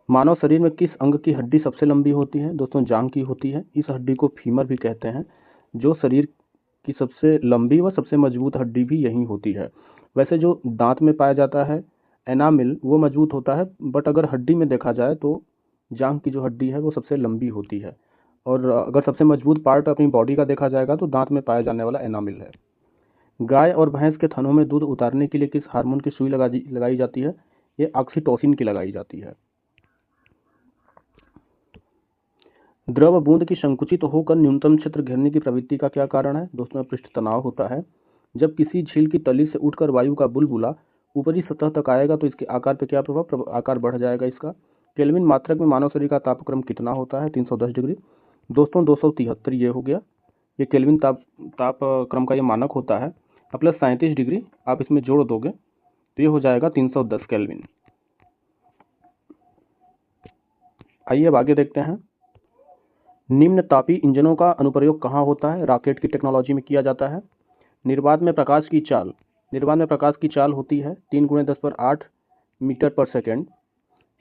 S1: मानव शरीर में किस अंग की हड्डी सबसे लंबी होती है? दोस्तों जांघ की होती है। इस हड्डी को फीमर भी कहते हैं। जो शरीर की सबसे लंबी व सबसे मजबूत हड्डी भी यही होती है। वैसे जो दांत में पाया जाता है एनामिल वो मजबूत होता है, बट अगर हड्डी में देखा जाए तो जांघ की जो हड्डी है वो सबसे लंबी होती है। और अगर सबसे मजबूत पार्ट अपनी बॉडी का देखा जाएगा तो दांत में पाया जाने वाला एनामिल है। गाय और भैंस के थनों में दूध उतारने के लिए किस हार्मोन की सुई लगाई जाती है? ये ऑक्सीटोसिन की लगाई जाती है। द्रव बूंद की संकुचित होकर न्यूनतम क्षेत्र घेरने की प्रवृत्ति का क्या कारण है? दोस्तों पृष्ठ तनाव होता है। जब किसी झील की तली से उठकर वायु का बुलबुला ऊपरी सतह तक आएगा तो इसके आकार पर क्या प्रभाव? आकार बढ़ जाएगा इसका। केल्विन मात्रक में मानव शरीर का तापक्रम कितना होता है? 310 डिग्री। दोस्तों 273 ये हो गया। ये केल्विन तापक्रम का ये मानक होता है। अब प्लस 37 डिग्री आप इसमें जोड़ दोगे तो ये हो जाएगा 310 केल्विन। आइए अब आगे देखते हैं। निम्न तापी इंजनों का अनुप्रयोग कहाँ होता है? रॉकेट की टेक्नोलॉजी में किया जाता है। निर्वात में प्रकाश की चाल होती है 3 × 10⁸ मीटर पर सेकेंड।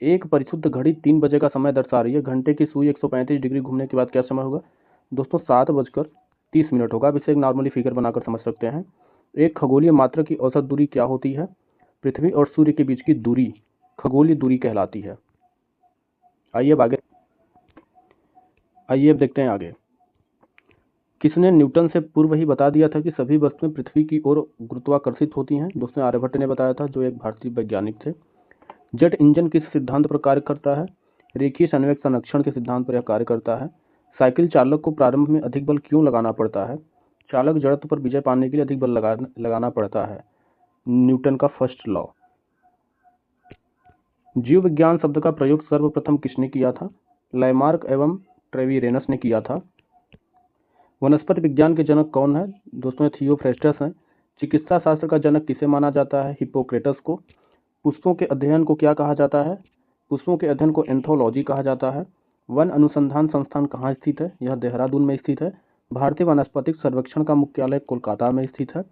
S1: एक परिशुद्ध घड़ी 3 बजे का समय दर्शा रही है। घंटे की सुई 135 डिग्री घूमने के बाद क्या समय होगा? दोस्तों 7:30 होगा। अब इसे एक नॉर्मली फिगर बनाकर समझ सकते हैं। एक खगोलीय मात्रक की औसत दूरी क्या होती है? पृथ्वी और सूर्य के बीच की दूरी खगोलीय दूरी कहलाती है। आइए अब देखते हैं आगे। किसने न्यूटन से पूर्व ही बता दिया था कि सभी वस्तुएं पृथ्वी की ओर गुरुत्वाकर्षित होती हैं? दोस्तों आर्यभट्ट ने बताया था, जो एक भारतीय वैज्ञानिक थे। जेट इंजन किस सिद्धांत पर कार्य करता है? रेखीय संवेग संरक्षण के सिद्धांत पर यह कार्य करता है। साइकिल चालक को प्रारंभ में अधिक बल क्यों लगाना पड़ता है? चालक जड़त्व पर विजय पाने के लिए अधिक बल लगाना पड़ता है। न्यूटन का फर्स्ट लॉ। जीव विज्ञान शब्द का प्रयोग सर्वप्रथम किसने किया था? लैमार्क एवं ट्रेविरेनस ने किया था। वनस्पति विज्ञान के जनक कौन है? दोस्तों थियोफ्रेस्टस हैं। चिकित्सा शास्त्र का जनक किसे माना जाता है? हिप्पोक्रेटस को। पुष्पों के अध्ययन को क्या कहा जाता है? पुष्पों के अध्ययन को एंथोलॉजी कहा जाता है। वन अनुसंधान संस्थान कहाँ स्थित है? यह देहरादून में स्थित है। भारतीय वानस्पतिक सर्वेक्षण का मुख्यालय कोलकाता में स्थित है।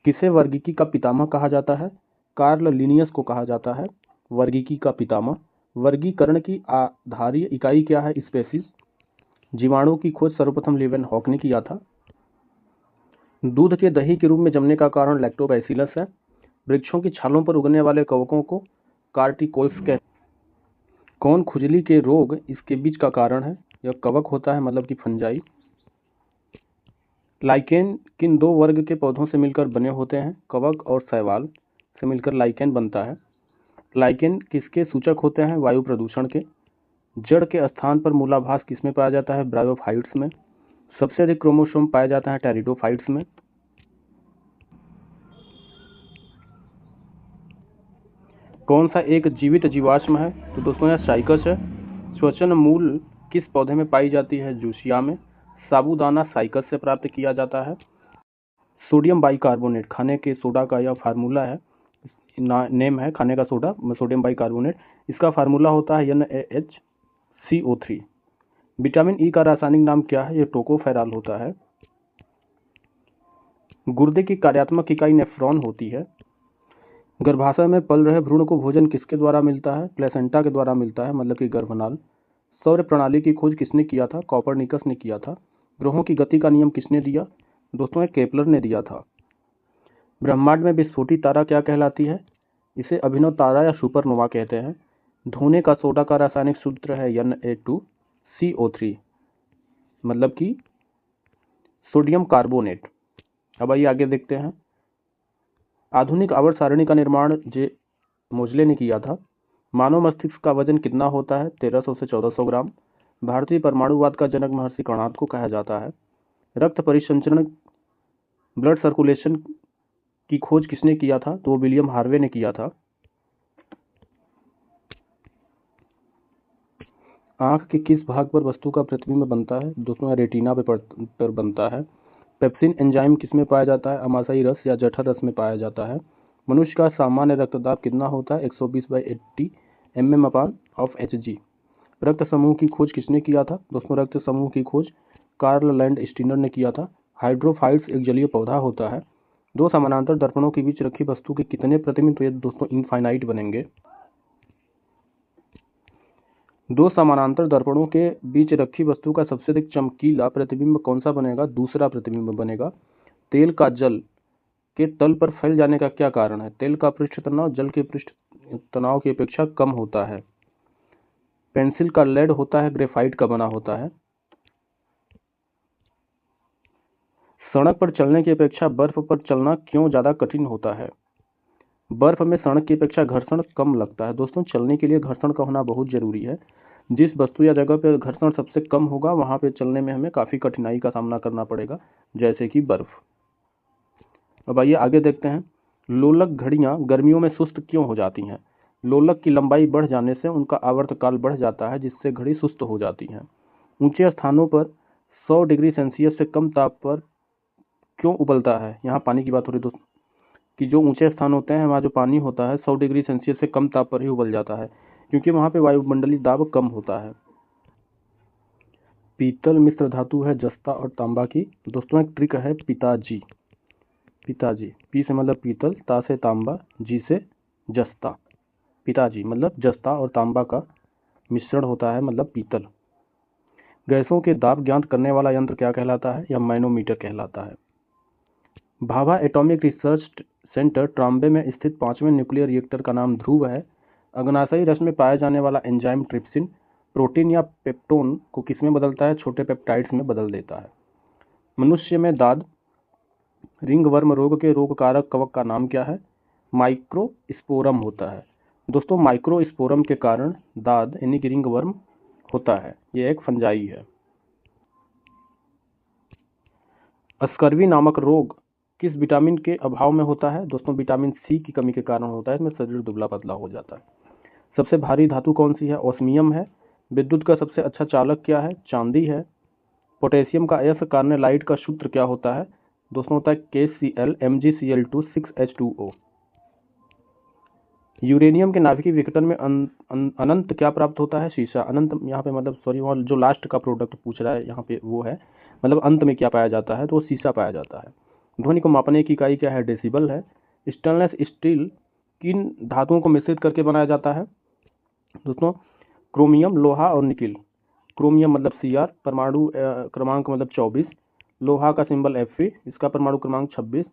S1: किसे वर्गीकी का पितामह कहा जाता है? कार्ल लिनियस को कहा जाता है वर्गीकी का पितामह। वर्गीकरण की आधारीय इकाई क्या है? स्पेसीज। जीवाणु की खोज सर्वप्रथम लीवेनहॉक ने किया था। दूध के दही के रूप में जमने का कारण लैक्टोबैसिलस है। वृक्षों की छालों पर उगने वाले कवकों को कार्टिकोइड्स कहते हैं। कौन खुजली के रोग इसके बीच का कारण है? यह कवक होता है, मतलब कि फंजाई। लाइकेन किन दो वर्ग के पौधों से मिलकर बने होते हैं? कवक और शैवाल से मिलकर लाइकेन बनता है। लाइकेन किसके सूचक होते हैं? वायु प्रदूषण के। जड़ के स्थान पर मूलाभास किसमें पाया जाता है? ब्रायोफाइट्स में। सबसे अधिक क्रोमोसोम पाया जाता है टेरिडोफाइट्स में। कौन सा एक जीवित जीवाश्म है? तो दोस्तों यह साइकस है। श्वसन मूल किस पौधे में पाई जाती है? जूसिया में। साबूदाना साइकस से प्राप्त किया जाता है। सोडियम बाइकार्बोनेट खाने के सोडा का यह फार्मूला है, नेम है खाने का सोडा सोडियम बाइकार्बोनेट। इसका फार्मूला होता है NaHCO3। विटामिन ई का रासायनिक नाम क्या है? यह टोकोफेरॉल होता है। गुर्दे की कार्यात्मक इकाई नेफ्रॉन होती है। गर्भाशय में पल रहे भ्रूण को भोजन किसके द्वारा मिलता है? प्लेसेंटा के द्वारा मिलता है, मतलब कि गर्भनाल। सौर प्रणाली की खोज किसने किया था? कॉपरनिकस ने किया था। ग्रहों की गति का नियम किसने दिया? दोस्तों केपलर ने दिया था। ब्रह्मांड में विस्फोटी तारा क्या कहलाती है? इसे अभिनव तारा या सुपरनोवा कहते हैं। धोने का सोडा का रासायनिक सूत्र है Na2CO3, मतलब कि सोडियम कार्बोनेट। अब आइए आगे देखते हैं। आधुनिक आवर्त सारणी का निर्माण जे मोजले ने किया था। मानव मस्तिष्क का वजन कितना होता है? 1300 से 1400 ग्राम। भारतीय परमाणुवाद का जनक महर्षि कर्णाद को कहा जाता है। रक्त परिसंचरण ब्लड सर्कुलेशन की खोज किसने किया था? तो विलियम हार्वे ने किया था। आँख के किस भाग पर वस्तु का प्रतिबिंब बनता है? दोस्तों रेटिना पर बनता है। पेप्सिन एंजाइम किसमें पाया जाता है? अमाशयी रस या जठर रस में पाया जाता है। मनुष्य का सामान्य रक्तदाब कितना होता है? 120/80 mm/Hg। रक्त समूह की खोज किसने किया था? दोस्तों रक्त समूह की खोज कार्ल लैंड स्टीनर ने किया था। हाइड्रोफाइट्स एक जलीय पौधा होता है। दो समानांतर दर्पणों के बीच रखी वस्तु के कितने प्रतिबिंब? तो ये दोस्तों इनफाइनाइट बनेंगे। दो समानांतर दर्पणों के बीच रखी वस्तु का सबसे अधिक चमकीला प्रतिबिंब कौन सा बनेगा? दूसरा प्रतिबिंब बनेगा। तेल का जल के तल पर फैल जाने का क्या कारण है? तेल का पृष्ठ तनाव जल के पृष्ठ तनाव की अपेक्षा कम होता है। पेंसिल का लेड होता है, ग्रेफाइट का बना होता है। सड़क पर चलने की अपेक्षा बर्फ पर चलना क्यों ज्यादा कठिन होता है? बर्फ में सड़क की अपेक्षा घर्षण कम लगता है। दोस्तों चलने के लिए घर्षण का होना बहुत जरूरी है। जिस वस्तु या जगह पर घर्षण सबसे कम होगा वहां पे चलने में हमें काफी कठिनाई का सामना करना पड़ेगा, जैसे कि बर्फ। अब आइए आगे देखते हैं। लोलक घड़ियां गर्मियों में सुस्त क्यों हो जाती हैं? लोलक की लंबाई बढ़ जाने से उनका आवर्तकाल बढ़ जाता है, जिससे घड़ी सुस्त हो जाती है। ऊंचे स्थानों पर 100 डिग्री सेल्सियस से कम ताप पर क्यों उबलता है? यहाँ पानी की बात हो रही है दोस्तों, कि जो ऊंचे स्थान होते हैं वहाँ जो पानी होता है 100 डिग्री सेल्सियस से कम ताप पर ही उबल जाता है, क्योंकि वहाँ पे वायुमंडलीय दाब कम होता है। पीतल मिश्र धातु है जस्ता और तांबा की। दोस्तों एक ट्रिक है पिताजी। पिताजी, पी से मतलब पीतल, ता से तांबा, जी से जस्ता। पिताजी मतलब जस्ता और तांबा का मिश्रण होता है, मतलब पीतल। गैसों के दाब ज्ञात करने वाला यंत्र क्या कहलाता है? या मैनोमीटर कहलाता है। Bhabha atomic research centre Trombay में स्थित 5वें न्यूक्लियर रिएक्टर का नाम ध्रुव है। अग्नाशयी रस में पाया जाने वाला एंजाइम ट्रिप्सिन प्रोटीन या पेप्टोन को किसमें बदलता है? छोटे पेप्टाइड्स में बदल देता है। मनुष्य में दाद रिंगवर्म रोग के रोगकारक कवक का नाम क्या है? माइक्रोस्पोरम होता है। दोस्तों माइक्रोस्पोरम के कारण दाद यानी कि रिंगवर्म होता है। यह एक फंजाई है। स्कर्वी नामक रोग किस विटामिन के अभाव में होता है? दोस्तों विटामिन सी की कमी के कारण होता है। इसमें शरीर दुबला पतला हो जाता है। सबसे भारी धातु कौन सी है? ऑस्मियम है। विद्युत का सबसे अच्छा चालक क्या है? चांदी है। पोटेशियम का अयस्क कार्नेलाइट का सूत्र क्या होता है? दोस्तों होता है KCl MgCl2 6H2O। यूरेनियम के नाभिकीय विघटन में अनंत क्या प्राप्त होता है? शीशा। अनंत यहाँ पे मतलब सॉरी वहाँ जो लास्ट का प्रोडक्ट पूछ रहा है यहाँ पे वो है, मतलब अंत में क्या पाया जाता है? तो वो शीशा पाया जाता है। ध्वनि को मापने की इकाई क्या है? डेसिबल है। स्टेनलेस स्टील किन धातुओं को मिश्रित करके बनाया जाता है? दोस्तों क्रोमियम, लोहा और निकिल। क्रोमियम मतलब Cr, परमाणु क्रमांक मतलब 24, लोहा का सिंबल Fe, इसका परमाणु क्रमांक 26,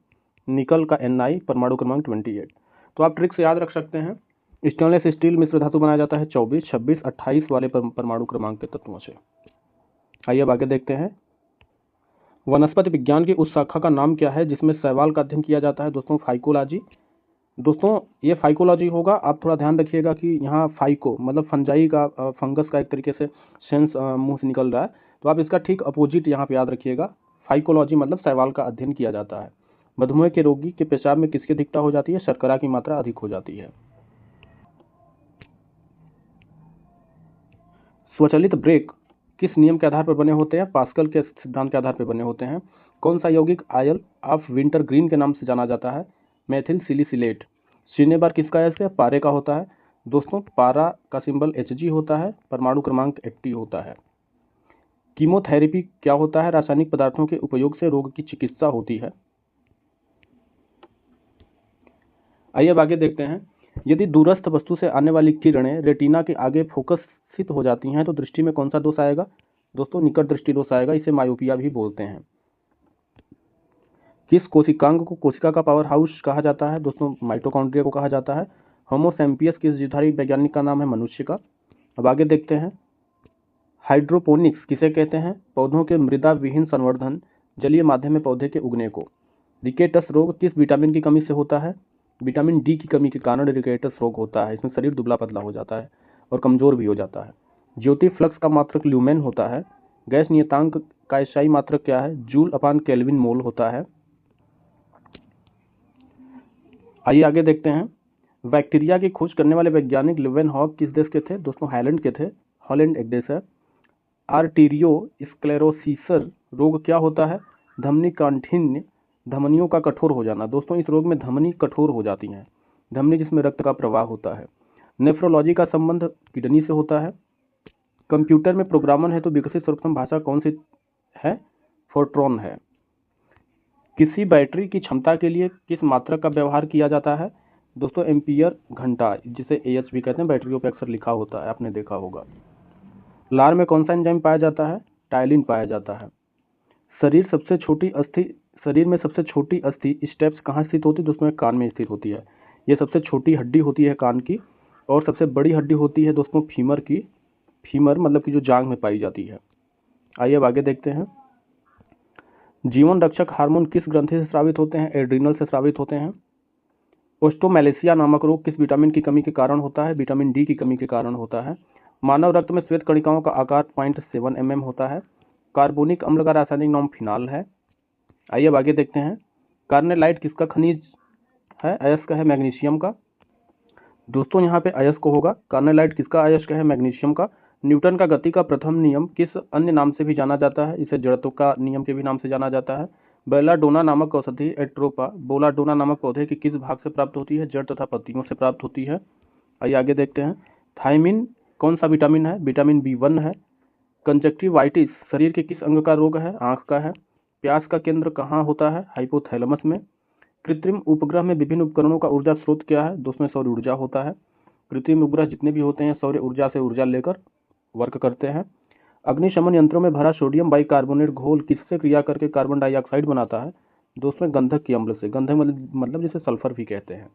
S1: निकल का Ni, परमाणु क्रमांक 28। तो आप ट्रिक से याद रख सकते हैं। स्टेनलेस स्टील मिश्र धातु बनाया जाता है 24, 26, 28 वाले परमाणु क्रमांक के तत्वों से। आइए अब आगे देखते हैं। वनस्पति विज्ञान की उस शाखा का नाम क्या है जिसमें शैवाल का अध्ययन किया जाता है? दोस्तों फाइकोलॉजी। दोस्तों ये फाइकोलॉजी होगा। आप थोड़ा ध्यान रखिएगा कि यहाँ फाइको मतलब फंजाई का फंगस का एक तरीके से सेंस मुंह से निकल रहा है, तो आप इसका ठीक अपोजिट यहाँ पे याद रखिएगा। फाइकोलॉजी मतलब शैवाल का अध्ययन किया जाता है। मधुमेह के रोगी के पेशाब में किसकी अधिकता हो जाती है? शर्करा की मात्रा अधिक हो जाती है। स्वचालित ब्रेक किस नियम के आधार पर बने होते हैं? पास्कल के सिद्धांत के आधार पर बने होते हैं। कौन सा यौगिक आयल ऑफ विंटर ग्रीन के नाम से जाना जाता है? मेथिल सिलिसिलेट। सिनेबार किसका अयस्क है? पारे का होता है। दोस्तों पारा का सिंबल Hg होता है, परमाणु क्रमांक 80 होता है। कीमोथेरेपी क्या होता है? रासायनिक पदार्थों के उपयोग से रोग की चिकित्सा होती है। आइए अब आगे देखते हैं। यदि दूरस्थ वस्तु से आने वाली किरणें रेटिना के आगे फोकसित हो जाती हैं तो दृष्टि में कौन सा दोष आएगा? दोस्तों निकट दृष्टि दोष आएगा। इसे मायोपिया भी बोलते हैं। किस कोशिकांग को कोशिका का पावर हाउस कहा जाता है? दोस्तों माइटोकॉन्ड्रिया को कहा जाता है। होमो सैम्पियस किस जीवधारी वैज्ञानिक का नाम है? मनुष्य का। अब आगे देखते हैं। हाइड्रोपोनिक्स किसे कहते हैं? पौधों के मृदा विहीन संवर्धन, जलीय माध्यम में पौधे के उगने को। रिकेटस रोग किस विटामिन की कमी से होता है? विटामिन डी की कमी के कारण रिकेटस रोग होता है। इसमें शरीर दुबला पतला हो जाता है और कमजोर भी हो जाता है। ज्योति फ्लक्स का मात्रक ल्यूमेन होता है। गैस नियतांक का SI मात्रक क्या है? जूल अपान केल्विन मोल होता है। आइए आगे देखते हैं। बैक्टीरिया की खोज करने वाले वैज्ञानिक लिवेनहॉक किस देश के थे? दोस्तों हाईलैंड के थे। हॉलैंड एग्डेस है। आर्टीरियोस्क्लेरोसिस रोग क्या होता है? धमनी काठिन्य, धमनियों का कठोर हो जाना। दोस्तों इस रोग में धमनी कठोर हो जाती हैं, धमनी जिसमें रक्त का प्रवाह होता है। नेफ्रोलॉजी का संबंध किडनी से होता है। कंप्यूटर में प्रोग्रामर है तो विकसित सर्वप्रथम भाषा कौन सी है? फोर्ट्रॉन है। किसी बैटरी की क्षमता के लिए किस मात्रक का व्यवहार किया जाता है? दोस्तों एम्पियर घंटा, जिसे एएच भी कहते हैं, बैटरियों पर अक्सर लिखा होता है, आपने देखा होगा। लार में कौन सा एंजाइम पाया जाता है? टाइलिन पाया जाता है। शरीर में सबसे छोटी अस्थि स्टेप्स कहाँ स्थित होती है? दोस्तों कान में स्थित होती है। ये सबसे छोटी हड्डी होती है कान की, और सबसे बड़ी हड्डी होती है दोस्तों फीमर की। फीमर मतलब कि जो जांघ में पाई जाती है। आइए अब आगे देखते हैं। जीवन रक्षक हार्मोन किस ग्रंथि से स्रावित होते हैं? एड्रिनल से स्रावित होते हैं। ओस्टोमेलेसिया नामक रोग किस विटामिन की कमी के कारण होता है? विटामिन डी की कमी के कारण होता है। मानव रक्त में श्वेत कणिकाओं का आकार 0.7 mm होता है। कार्बोनिक अम्ल का रासायनिक नाम फिनाल है। आइए अब आगे देखते हैं। कार्नेलाइट किसका खनिज है? अयस्क है मैग्नीशियम का। दोस्तों यहाँ पे अयस्क होगा। कार्नेलाइट किसका अयस्क है? मैग्नीशियम का। न्यूटन का गति का प्रथम नियम किस अन्य नाम से भी जाना जाता है? इसे जड़त्व का नियम के भी नाम से जाना जाता है। बेलाडोना नामक औषधि एट्रोपा बोलाडोना नामक पौधे के किस भाग से प्राप्त होती है? जड़ तथा पत्तियों से प्राप्त होती है। आइए आगे देखते हैं। थायमिन कौन सा विटामिन है? विटामिन B1 है। कंजक्टिवाइटिस शरीर के किस अंग का रोग है? आंख का है। प्यास का केंद्र कहाँ होता है? हाइपोथैलेमस में। कृत्रिम उपग्रह में विभिन्न उपकरणों का ऊर्जा स्रोत क्या है? दोस्तों सौर ऊर्जा होता है। कृत्रिम उपग्रह जितने भी होते हैं सौर ऊर्जा से ऊर्जा लेकर वर्क करते हैं। अग्निशमन यंत्रों में भरा सोडियम बाइकार्बोनेट घोल किससे क्रिया करके कार्बन डाइऑक्साइड बनाता है? दोस्तों गंधक के अम्ल से। गंधक मतलब जिसे सल्फर भी कहते हैं।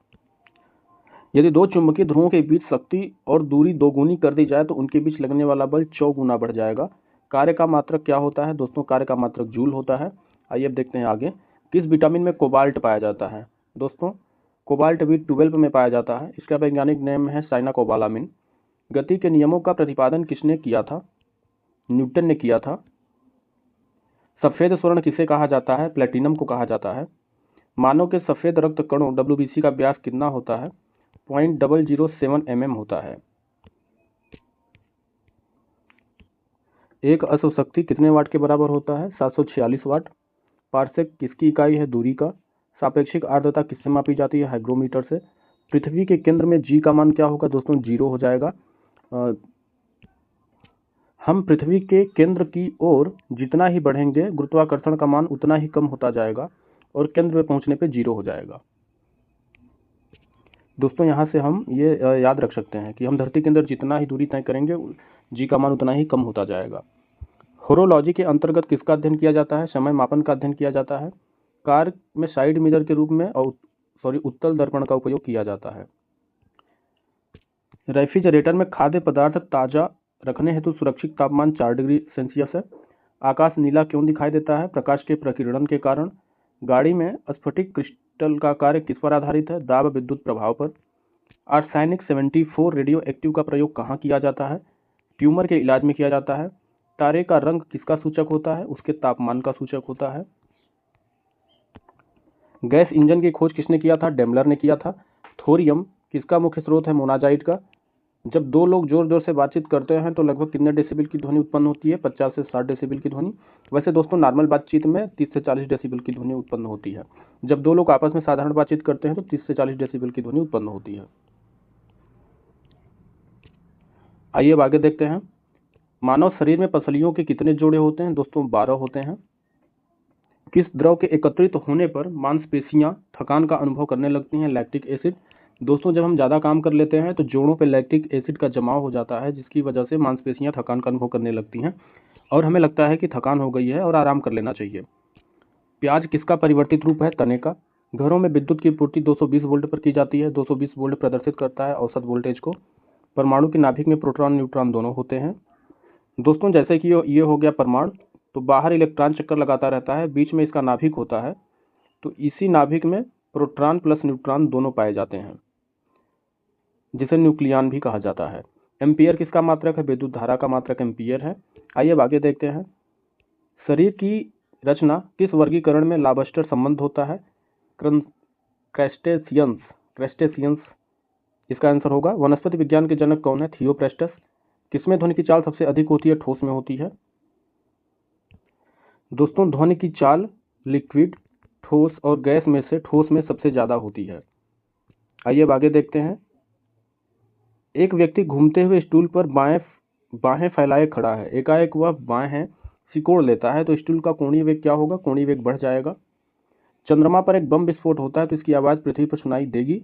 S1: यदि दो चुंबकीय ध्रुवों के बीच शक्ति और दूरी दोगुनी कर दी जाए तो उनके बीच लगने वाला बल 4 गुना बढ़ जाएगा। कार्य का मात्रक क्या होता है? दोस्तों कार्य का मात्रक जूल होता है। आइए अब देखते हैं आगे। किस विटामिन में कोबाल्ट पाया जाता है? दोस्तों कोबाल्ट B12 में पाया जाता है। इसका वैज्ञानिक नाम है साइनाकोबालामिन। गति के नियमों का प्रतिपादन किसने किया था? न्यूटन ने किया था। सफेद स्वर्ण किसे कहा जाता है? प्लेटिनम को कहा जाता है। मानव के सफेद रक्त कणों WBC का व्यास कितना होता है? 0.007 mm होता है। एक अश्व शक्ति कितने वाट के बराबर होता है? 746 वाट। पारसेक किसकी इकाई है दूरी का? सापेक्षिक आर्द्रता किससे मापी जाती है? हाइग्रोमीटर से। पृथ्वी के केंद्र में G का मान क्या होगा? दोस्तों 0 हो जाएगा। हम पृथ्वी के केंद्र की ओर जितना ही बढ़ेंगे गुरुत्वाकर्षण का मान उतना ही कम होता जाएगा और केंद्र में पहुंचने पे 0 हो जाएगा। दोस्तों यहाँ से हम ये याद रख सकते हैं कि हम धरती के अंदर जितना ही दूरी तय करेंगे G का मान उतना ही कम होता जाएगा। होरोलॉजी के अंतर्गत किसका अध्ययन किया जाता है? समय मापन का अध्ययन किया जाता है। कार में साइड मिरर के रूप में उत्तल दर्पण का उपयोग किया जाता है। रेफ्रिजरेटर में खाद्य पदार्थ ताजा रखने हेतु सुरक्षित तापमान 4 डिग्री सेल्सियस है। आकाश नीला क्यों दिखाई देता है? प्रकाश के प्रकीर्णन के कारण। गाड़ी में स्फटिक क्रिस्टल का कार्य किस पर आधारित है? दाब विद्युत प्रभाव पर। आर्सेनिक 74 रेडियो एक्टिव का प्रयोग कहाँ किया जाता है? ट्यूमर के इलाज में किया जाता है। तारे का रंग किसका सूचक होता है? उसके तापमान का सूचक होता है। गैस इंजन की खोज किसने किया था? डेमलर ने किया था। थोरियम किसका मुख्य स्रोत है? मोनाजाइट का। जब दो लोग जोर जोर से बातचीत करते हैं तो लगभग कितने डेसिबल की ध्वनि उत्पन्न होती है? 50 से 60 डेसिबल की ध्वनि। वैसे दोस्तों नॉर्मल बातचीत में 30 से 40 डेसिबल की ध्वनि उत्पन्न होती है। जब दो लोग आपस में साधारण बातचीत करते हैं तो 30 से 40 डेसिबल की ध्वनि उत्पन्न होती है। आइए अब आगे देखते हैं। मानव शरीर में पसलियों के कितने जोड़े होते हैं? दोस्तों 12 होते हैं। किस द्रव के एकत्रित होने पर मांसपेशियां थकान का अनुभव करने लगती हैं? Lactic acid. दोस्तों जब हम ज़्यादा काम कर लेते हैं तो जोड़ों पर लैक्टिक एसिड का जमाव हो जाता है जिसकी वजह से मांसपेशियां थकान का अनुभव करने लगती हैं और हमें लगता है कि थकान हो गई है और आराम कर लेना चाहिए। प्याज किसका परिवर्तित रूप है? तने का। घरों में विद्युत की पूर्ति 220 वोल्ट पर की जाती है। 220 वोल्ट प्रदर्शित करता है औसत वोल्टेज को। परमाणु के नाभिक में प्रोटॉन न्यूट्रॉन दोनों होते हैं। दोस्तों जैसे कि ये हो गया परमाणु, तो बाहर इलेक्ट्रॉन चक्कर लगाता रहता है, बीच में इसका नाभिक होता है, तो इसी नाभिक में प्रोटॉन प्लस न्यूट्रॉन दोनों पाए जाते हैं जिसे न्यूक्लियन भी कहा जाता है। एम्पियर किसका मात्रक है? विद्युत धारा का मात्रक एम्पियर है। आइए अब आगे देखते हैं। शरीर की रचना किस वर्गीकरण में लाबस्टर संबंध होता है? क्रस्टेशियंस। इसका आंसर होगा। वनस्पति विज्ञान के जनक कौन है? थियोप्रेस्टस। किसमें ध्वनि की चाल सबसे अधिक होती है? ठोस में होती है। दोस्तों ध्वनि की चाल लिक्विड, ठोस और गैस में से ठोस में सबसे ज़्यादा होती है। आइए अब आगे देखते हैं। एक व्यक्ति घूमते हुए स्टूल पर बाहें फैलाए खड़ा है। एकाएक वह बाहें सिकोड़ लेता है तो स्टूल का कोणीय वेग क्या होगा? कोणीय वेग बढ़ जाएगा। चंद्रमा पर एक बम विस्फोट होता है तो इसकी आवाज़ पृथ्वी पर सुनाई देगी?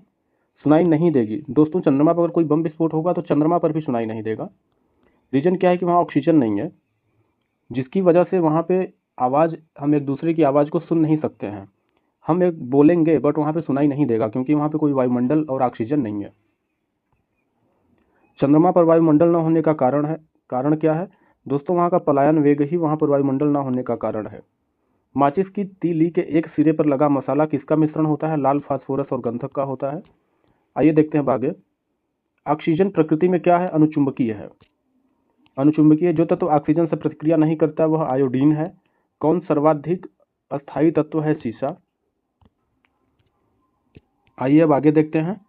S1: सुनाई नहीं देगी। दोस्तों चंद्रमा पर अगर कोई बम विस्फोट होगा तो चंद्रमा पर भी सुनाई नहीं देगा। रीजन क्या है कि वहाँ ऑक्सीजन नहीं है, जिसकी वजह से वहाँ पे आवाज़, हम एक दूसरे की आवाज़ को सुन नहीं सकते हैं। हम एक बोलेंगे बट वहाँ पे सुनाई नहीं देगा क्योंकि वहाँ पे कोई वायुमंडल और ऑक्सीजन नहीं है। चंद्रमा पर वायुमंडल न होने का कारण क्या है? दोस्तों वहाँ का पलायन वेग ही वहाँ पर वायुमंडल न होने का कारण है। माचिस की तीली के एक सिरे पर लगा मसाला किसका मिश्रण होता है? लाल फास्फोरस और गंधक का होता है। आइए देखते हैं आगे। ऑक्सीजन प्रकृति में क्या है? अनुचुंबकीय है। अनुचुंबकीय जो तत्व ऑक्सीजन से प्रतिक्रिया नहीं करता वह आयोडीन है। कौन सर्वाधिक अस्थायी तत्व है? सीसा। आइए अब आगे देखते हैं।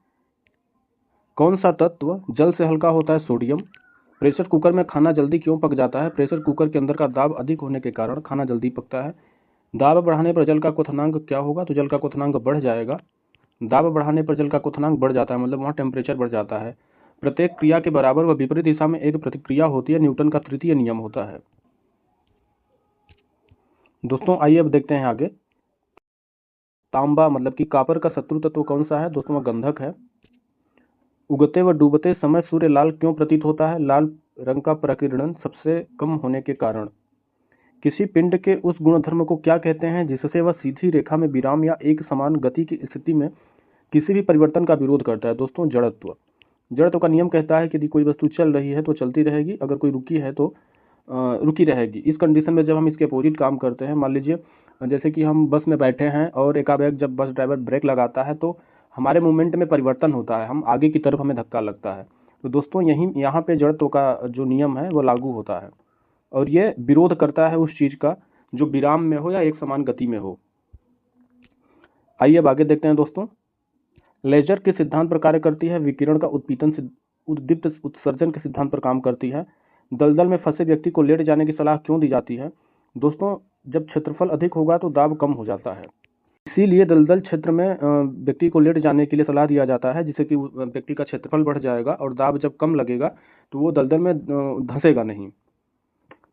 S1: कौन सा तत्व जल से हल्का होता है? सोडियम। प्रेशर कुकर में खाना जल्दी क्यों पक जाता है? प्रेशर कुकर के अंदर का दाब अधिक होने के कारण खाना जल्दी पकता है। दाब बढ़ाने पर जल का क्वथनांक क्या होगा? तो जल का क्वथनांक बढ़ जाएगा। दाब बढ़ाने पर जल का क्वथनांक बढ़ जाता है, मतलब वहाँ टेम्परेचर बढ़ जाता है। प्रत्येक क्रिया के बराबर व विपरीत दिशा में एक प्रतिक्रिया होती है, न्यूटन का तृतीय नियम होता है। दोस्तों आइए अब देखते हैं आगे। तांबा मतलब कि कॉपर का शत्रु तत्व कौन सा है? दोस्तों वह गंधक है। उगते व डूबते समय सूर्य लाल क्यों प्रतीत होता है? लाल रंग का प्रकीर्णन सबसे कम होने के कारण। किसी पिंड के उस गुणधर्म को क्या कहते हैं जिससे वह सीधी रेखा में विराम या एक समान गति की स्थिति में किसी भी परिवर्तन का विरोध करता है? दोस्तों जड़त्व। जड़त्व का नियम कहता है कि यदि कोई वस्तु चल रही है तो चलती रहेगी, अगर कोई रुकी है तो रुकी रहेगी। इस कंडीशन में जब हम इसके अपोजिट काम करते हैं, मान लीजिए जैसे कि हम बस में बैठे हैं और एकाएक जब बस ड्राइवर ब्रेक लगाता है तो हमारे मूवमेंट में परिवर्तन होता है, हम आगे की तरफ हमें धक्का लगता है। तो दोस्तों यहाँ पे जड़त्व का जो नियम है वो लागू होता है और ये विरोध करता है उस चीज का जो विराम में हो या एक समान गति में हो। आइए अब आगे देखते हैं दोस्तों। लेजर किस सिद्धांत पर कार्य करती है? विकिरण का उत्पीतन से उद्दीप्त उत्सर्जन के सिद्धांत पर काम करती है। दलदल में फंसे व्यक्ति को लेट जाने की सलाह क्यों दी जाती है? दोस्तों जब क्षेत्रफल अधिक होगा तो दाब कम हो जाता है, इसीलिए दलदल क्षेत्र में व्यक्ति को लेट जाने के लिए सलाह दिया जाता है, जिससे कि व्यक्ति का क्षेत्रफल बढ़ जाएगा और दाब जब कम लगेगा तो वो दलदल में धंसेगा नहीं।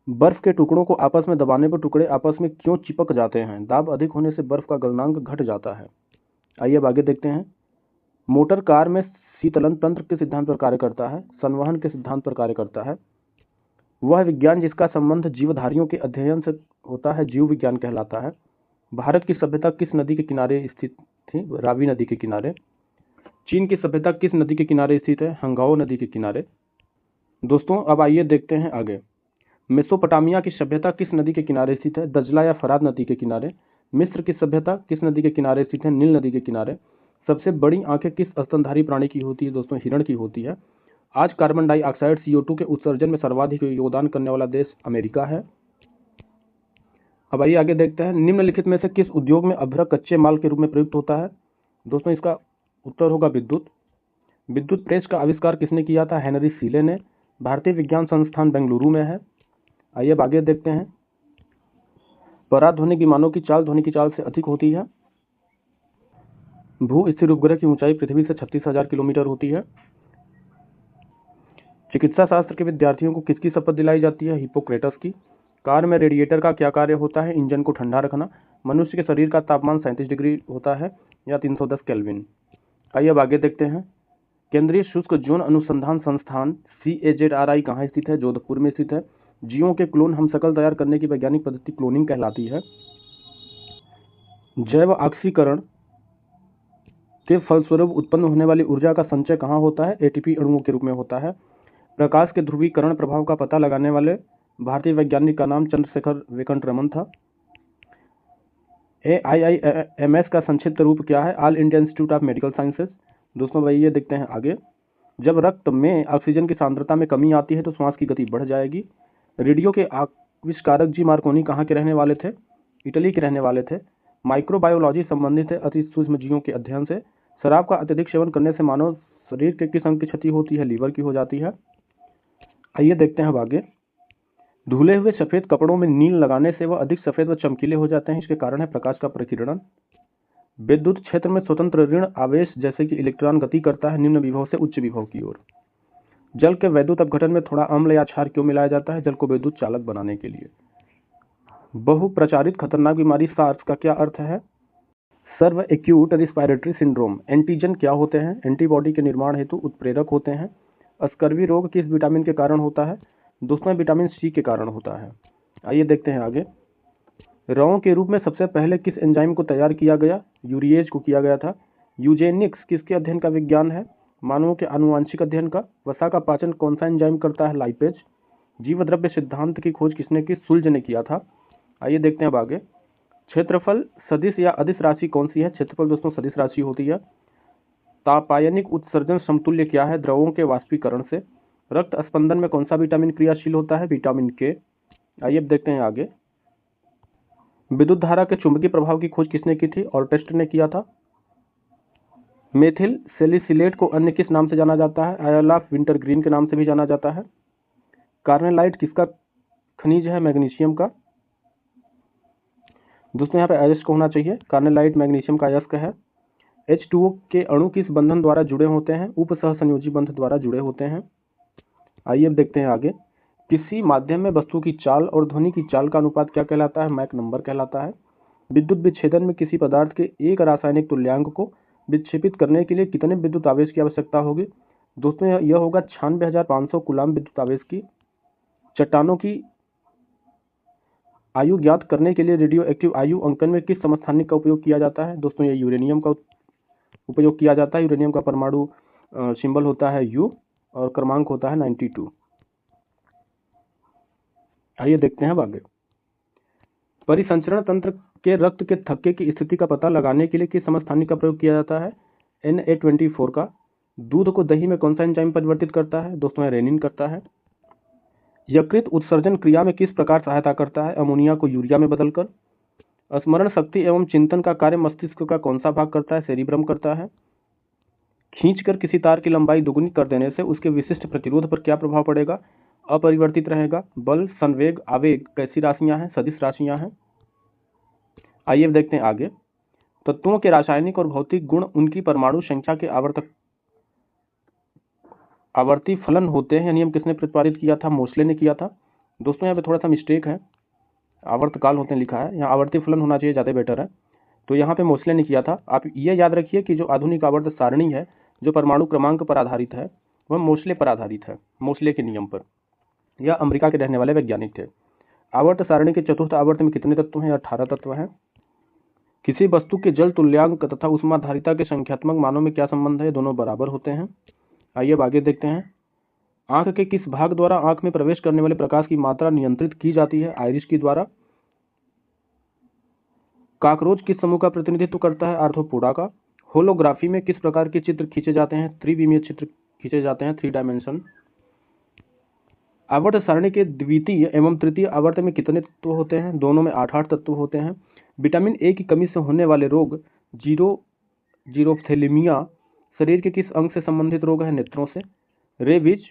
S1: बर्फ के टुकड़ों को आपस में दबाने पर टुकड़े आपस में क्यों चिपक जाते हैं? दाब अधिक होने से बर्फ का गलनांक घट जाता है। आइए अब आगे देखते हैं। मोटर कार में शीतलन तंत्र के सिद्धांत पर कार्य करता है, संवहन के सिद्धांत पर कार्य करता है। वह विज्ञान जिसका संबंध जीवधारियों के अध्ययन से होता है जीव विज्ञान कहलाता है। भारत की सभ्यता किस नदी के किनारे स्थित थी? रावी नदी के किनारे। चीन की सभ्यता किस नदी के किनारे स्थित है? हंगाओ नदी के किनारे। दोस्तों अब आइए देखते हैं आगे। मेसोपोटामिया की सभ्यता किस नदी के किनारे स्थित है? दजला या फरात नदी के किनारे। मिस्र की सभ्यता किस नदी के किनारे स्थित है? नील नदी के किनारे। सबसे बड़ी आंखें किस स्तनधारी प्राणी की होती है? दोस्तों हिरण की होती है। आज कार्बन डाइऑक्साइड CO2 के उत्सर्जन में सर्वाधिक योगदान करने वाला देश अमेरिका है। अब आइए आगे देखते हैं। निम्नलिखित में से किस उद्योग में अभ्रक कच्चे माल के रूप में प्रयुक्त होता है? दोस्तों इसका उत्तर होगा विद्युत। विद्युत प्रेस का आविष्कार किसने किया था? हेनरी सीले ने। भारतीय विज्ञान संस्थान बेंगलुरु में है। आइए अब आगे देखते हैं। पराध्वनिक विमानों की चाल ध्वनि की चाल से अधिक होती है। भू स्थिर उपग्रह की ऊंचाई पृथ्वी से 36,000 किलोमीटर होती है। चिकित्सा शास्त्र के विद्यार्थियों को किसकी शपथ दिलाई जाती है? हिप्पोक्रेटस की। कार में रेडिएटर का क्या कार्य होता है? इंजन को ठंडा रखना। मनुष्य के शरीर का तापमान 37 डिग्री होता है या 310 केल्विन। आइए अब आगे देखते हैं। केंद्रीय शुष्क जौन अनुसंधान संस्थान CAZRI कहाँ स्थित है? जोधपुर में स्थित है। जीवों के क्लोन हम शकल तैयार करने की वैज्ञानिक पद्धति क्लोनिंग कहलाती है। जैव ऑक्सीकरण के फलस्वरूप उत्पन्न होने वाली ऊर्जा का संचय कहाँ होता है? ATP अणुओं के रूप में होता है। प्रकाश के ध्रुवीकरण प्रभाव का पता लगाने वाले भारतीय वैज्ञानिक का नाम चंद्रशेखर वेंकट-रमन था। AIIMS का संक्षिप्त रूप क्या है? All India institute of medical sciences. दोस्तों भाई ये देखते हैं आगे। जब रक्त में ऑक्सीजन की सांद्रता में कमी आती है तो श्वास की गति बढ़ जाएगी। रेडियो के आविष्कारक जी मार्कोनी कहाँ के रहने वाले थे? इटली के रहने वाले थे। माइक्रोबायोलॉजी संबंधित है अति सूक्ष्म जीवों के अध्ययन से। शराब का अत्यधिक सेवन करने से मानव शरीर के किस अंग की क्षति होती है? लीवर की हो जाती है। आइए देखते हैं अब आगे। धुले हुए सफ़ेद कपड़ों में नील लगाने से वह अधिक सफ़ेद व चमकीले हो जाते हैं। इसके कारण है प्रकाश का प्रकीर्णन। विद्युत क्षेत्र में स्वतंत्र ऋण आवेश जैसे कि इलेक्ट्रॉन गति करता है निम्न विभव से उच्च विभव की ओर। जल के वैद्युत अपघटन में थोड़ा अम्ल या क्षार क्यों मिलाया जाता है? जल को विद्युत चालक बनाने के लिए। बहुप्रचारित खतरनाक बीमारी सार्स का क्या अर्थ है? सर्व एक्यूट रिस्पायरेटरी सिंड्रोम। एंटीजन क्या होते हैं? एंटीबॉडी के निर्माण हेतु उत्प्रेरक होते हैं। स्कर्वी रोग किस विटामिन के कारण होता है? दोस्तों विटामिन सी के कारण होता है। आइए देखते हैं आगे। रौं के रूप में सबसे पहले किस एंजाइम को तैयार किया गया? यूरिएज को किया गया था। यूजेनिक्स किसके अध्ययन का विज्ञान है? मानवों के आनुवांशिक अध्ययन का। वसा का पाचन कौन सा एंजाइम करता है? लाइपेज। जीवद्रव्य सिद्धांत की खोज किसने की? सुल्ज ने किया था। आइए देखते हैं अब आगे। क्षेत्रफल सदिश या अदिश राशि कौन सी है? क्षेत्रफल दोस्तों सदिश राशि होती है। तापायनिक उत्सर्जन समतुल्य क्या है? द्रवों के वाष्पीकरण से। रक्त स्पंदन में कौन सा विटामिन क्रियाशील होता है? विटामिन के। आइए अब देखते हैं आगे। विद्युत धारा के चुंबकीय प्रभाव की खोज किसने की थी? ऑर्टेस्ट ने किया था। मेथिल सैलिसिलेट को अन्य किस नाम से जाना जाता है? आयल ऑफ विंटरग्रीन के नाम से भी जाना जाता है। कार्नेलाइट किसका खनिज है? मैग्नीशियम का। दोस्तों यहाँ पे अयस्क होना चाहिए। कार्नेलाइट मैग्नीशियम का अयस्क है। H2O के अणु किस बंधन द्वारा जुड़े होते हैं? उप सहसंयोजी बंध द्वारा जुड़े होते हैं। आइए अब देखते हैं आगे। किसी माध्यम में वस्तु की चाल और ध्वनि की चाल का अनुपात क्या कहलाता है? मैक नंबर कहलाता है। विद्युत विच्छेदन में किसी पदार्थ के एक रासायनिक तुल्यांक को विक्षेपित करने के लिए कितने विद्युत आवेश की आवश्यकता होगी? दोस्तों यह होगा 96,500 कूलाम विद्युत आवेश की। चट्टानों की आयु ज्ञात करने के लिए रेडियो एक्टिव आयु अंकन में किस समस्थानिक का उपयोग किया जाता है? दोस्तों ये यूरेनियम का उपयोग किया जाता है। यूरेनियम का परमाणु सिंबल होता है U और क्रमांक होता है 92। आइए देखते हैं अब आगे। परिसंचरण तंत्र के रक्त के थक्के की स्थिति का पता लगाने के लिए किस समस्थानिक का प्रयोग किया जाता है? Na24 का। दूध को दही में कौन सा एंजाइम परिवर्तित करता है? दोस्तों यह रेनिन करता है। यकृत उत्सर्जन क्रिया में किस प्रकार सहायता करता है? अमोनिया को यूरिया में बदलकर। स्मरण शक्ति एवं चिंतन का कार्य मस्तिष्क का कौन सा भाग करता है? सेरिब्रम करता है। खींचकर किसी तार की लंबाई दुगुनी कर देने से उसके विशिष्ट प्रतिरोध पर क्या प्रभाव पड़ेगा? अपरिवर्तित रहेगा। बल, संवेग, आवेग कैसी राशियां हैं? सदिश राशियां हैं। आइए अब देखते हैं आगे। तत्वों के रासायनिक और भौतिक गुण उनकी परमाणु संख्या के आवर्ती फलन होते हैं। यह नियम किसने प्रतिपादित किया था? मोसले ने किया था। दोस्तों यहाँ पे थोड़ा सा मिस्टेक है, आवर्तकाल होते हैं लिखा है, यहाँ आवर्ती फलन होना चाहिए, ज़्यादा बेटर है। तो यहाँ पे मोसले ने किया था। आप ये याद रखिए कि जो आधुनिक आवर्त सारणी है जो परमाणु क्रमांक पर आधारित है वह मोसले पर आधारित है, मोसले के नियम पर। यह अमेरिका के रहने वाले वैज्ञानिक थे। आवर्त सारणी के चतुर्थ आवर्त में कितने तत्व हैं? 18 तत्व हैं। किसी वस्तु के जल तुल्यांक तथा उष्माधारिता के संख्यात्मक मानों में क्या संबंध है? दोनों बराबर होते हैं। आइए अब आगे देखते हैं। आंख के किस भाग द्वारा आंख में प्रवेश करने वाले प्रकाश की मात्रा नियंत्रित की जाती है? आइरिस की द्वारा। कॉकरोच किस समूह का प्रतिनिधित्व करता है? आर्थ्रोपोडा का। होलोग्राफी में किस प्रकार के चित्र खींचे जाते हैं? त्रिविमीय चित्र खींचे जाते हैं, 3 डायमेंशन। आवर्त सारणी के द्वितीय एवं तृतीय आवर्त में कितने तत्व होते हैं? दोनों में 8-8 तत्व होते हैं। विटामिन ए की कमी से होने वाले रोग जीरोफ्थेलिमिया शरीर के किस अंग से संबंधित रोग है? नेत्रों से। रेबीज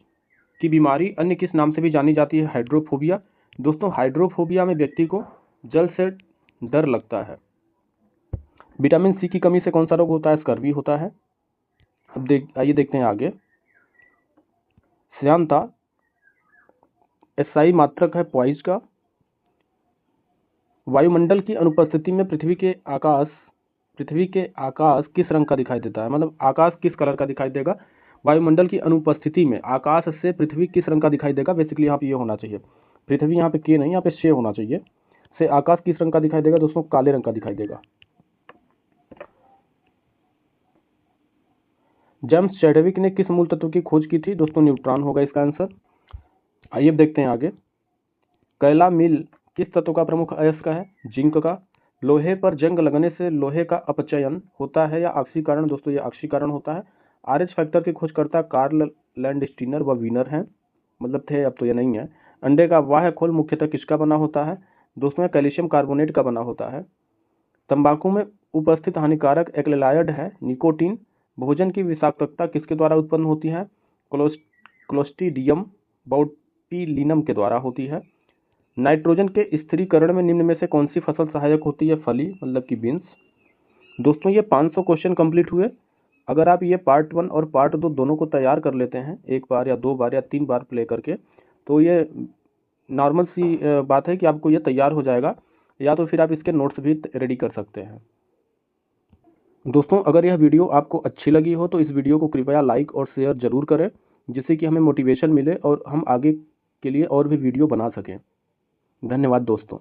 S1: की बीमारी अन्य किस नाम से भी जानी जाती है? हाइड्रोफोबिया। दोस्तों हाइड्रोफोबिया में व्यक्ति को जल से डर लगता है। विटामिन सी की कमी से कौन सा रोग होता है? स्कर्वी होता है। अब आइए देखते हैं आगे। श्यानता एसआई मात्रक है पॉइज का। वायुमंडल की अनुपस्थिति में पृथ्वी के आकाश किस रंग का दिखाई देता है? मतलब आकाश किस कलर का दिखाई देगा? वायुमंडल की अनुपस्थिति में आकाश से पृथ्वी किस रंग का दिखाई देगा? बेसिकली यहाँ पे ये होना चाहिए, पृथ्वी यहाँ पे के नहीं, यहाँ पे शे होना चाहिए। से आकाश किस रंग का दिखाई देगा? दोस्तों काले रंग का दिखाई देगा। जेम्स चैडविक ने किस मूल तत्व की खोज की थी? दोस्तों न्यूट्रॉन होगा इसका आंसर। आइए देखते हैं आगे। कैलामिल किस तत्व का प्रमुख अयस्क है? जिंक का। लोहे पर जंग लगने से लोहे का अपचयन होता है या ऑक्सीकरण? दोस्तों ये ऑक्सीकरण होता है। आरएच फैक्टर के खोजकर्ता कार्ल लैंडस्टीनर व वीनर हैं, मतलब थे, अब तो ये नहीं है। अंडे का बाह्य खोल मुख्यतः किसका बना होता है? दोस्तों कैल्शियम कार्बोनेट का बना होता है। तंबाकू में उपस्थित हानिकारक एक्लेलाइड है निकोटीन। भोजन की विषाक्तता किसके द्वारा उत्पन्न होती है? क्लोस्ट्रीडियम पिलीनम के द्वारा होती है। नाइट्रोजन के स्थिरीकरण में निम्न में से कौन सी फसल सहायक होती है? फली मतलब कि बीन्स। दोस्तों ये 500 क्वेश्चन कंप्लीट हुए। अगर आप ये पार्ट 1 और पार्ट 2 दोनों को तैयार कर लेते हैं, एक बार या 2 बार या 3 बार प्ले करके, तो ये नॉर्मल सी बात है कि आपको ये तैयार हो जाएगा, या तो फिर आप इसके नोट्स भी रेडी कर सकते हैं। दोस्तों अगर यह वीडियो आपको अच्छी लगी हो तो इस वीडियो को कृपया लाइक और शेयर ज़रूर करें, जिससे कि हमें मोटिवेशन मिले और हम आगे के लिए और भी वीडियो बना सकें। धन्यवाद दोस्तों।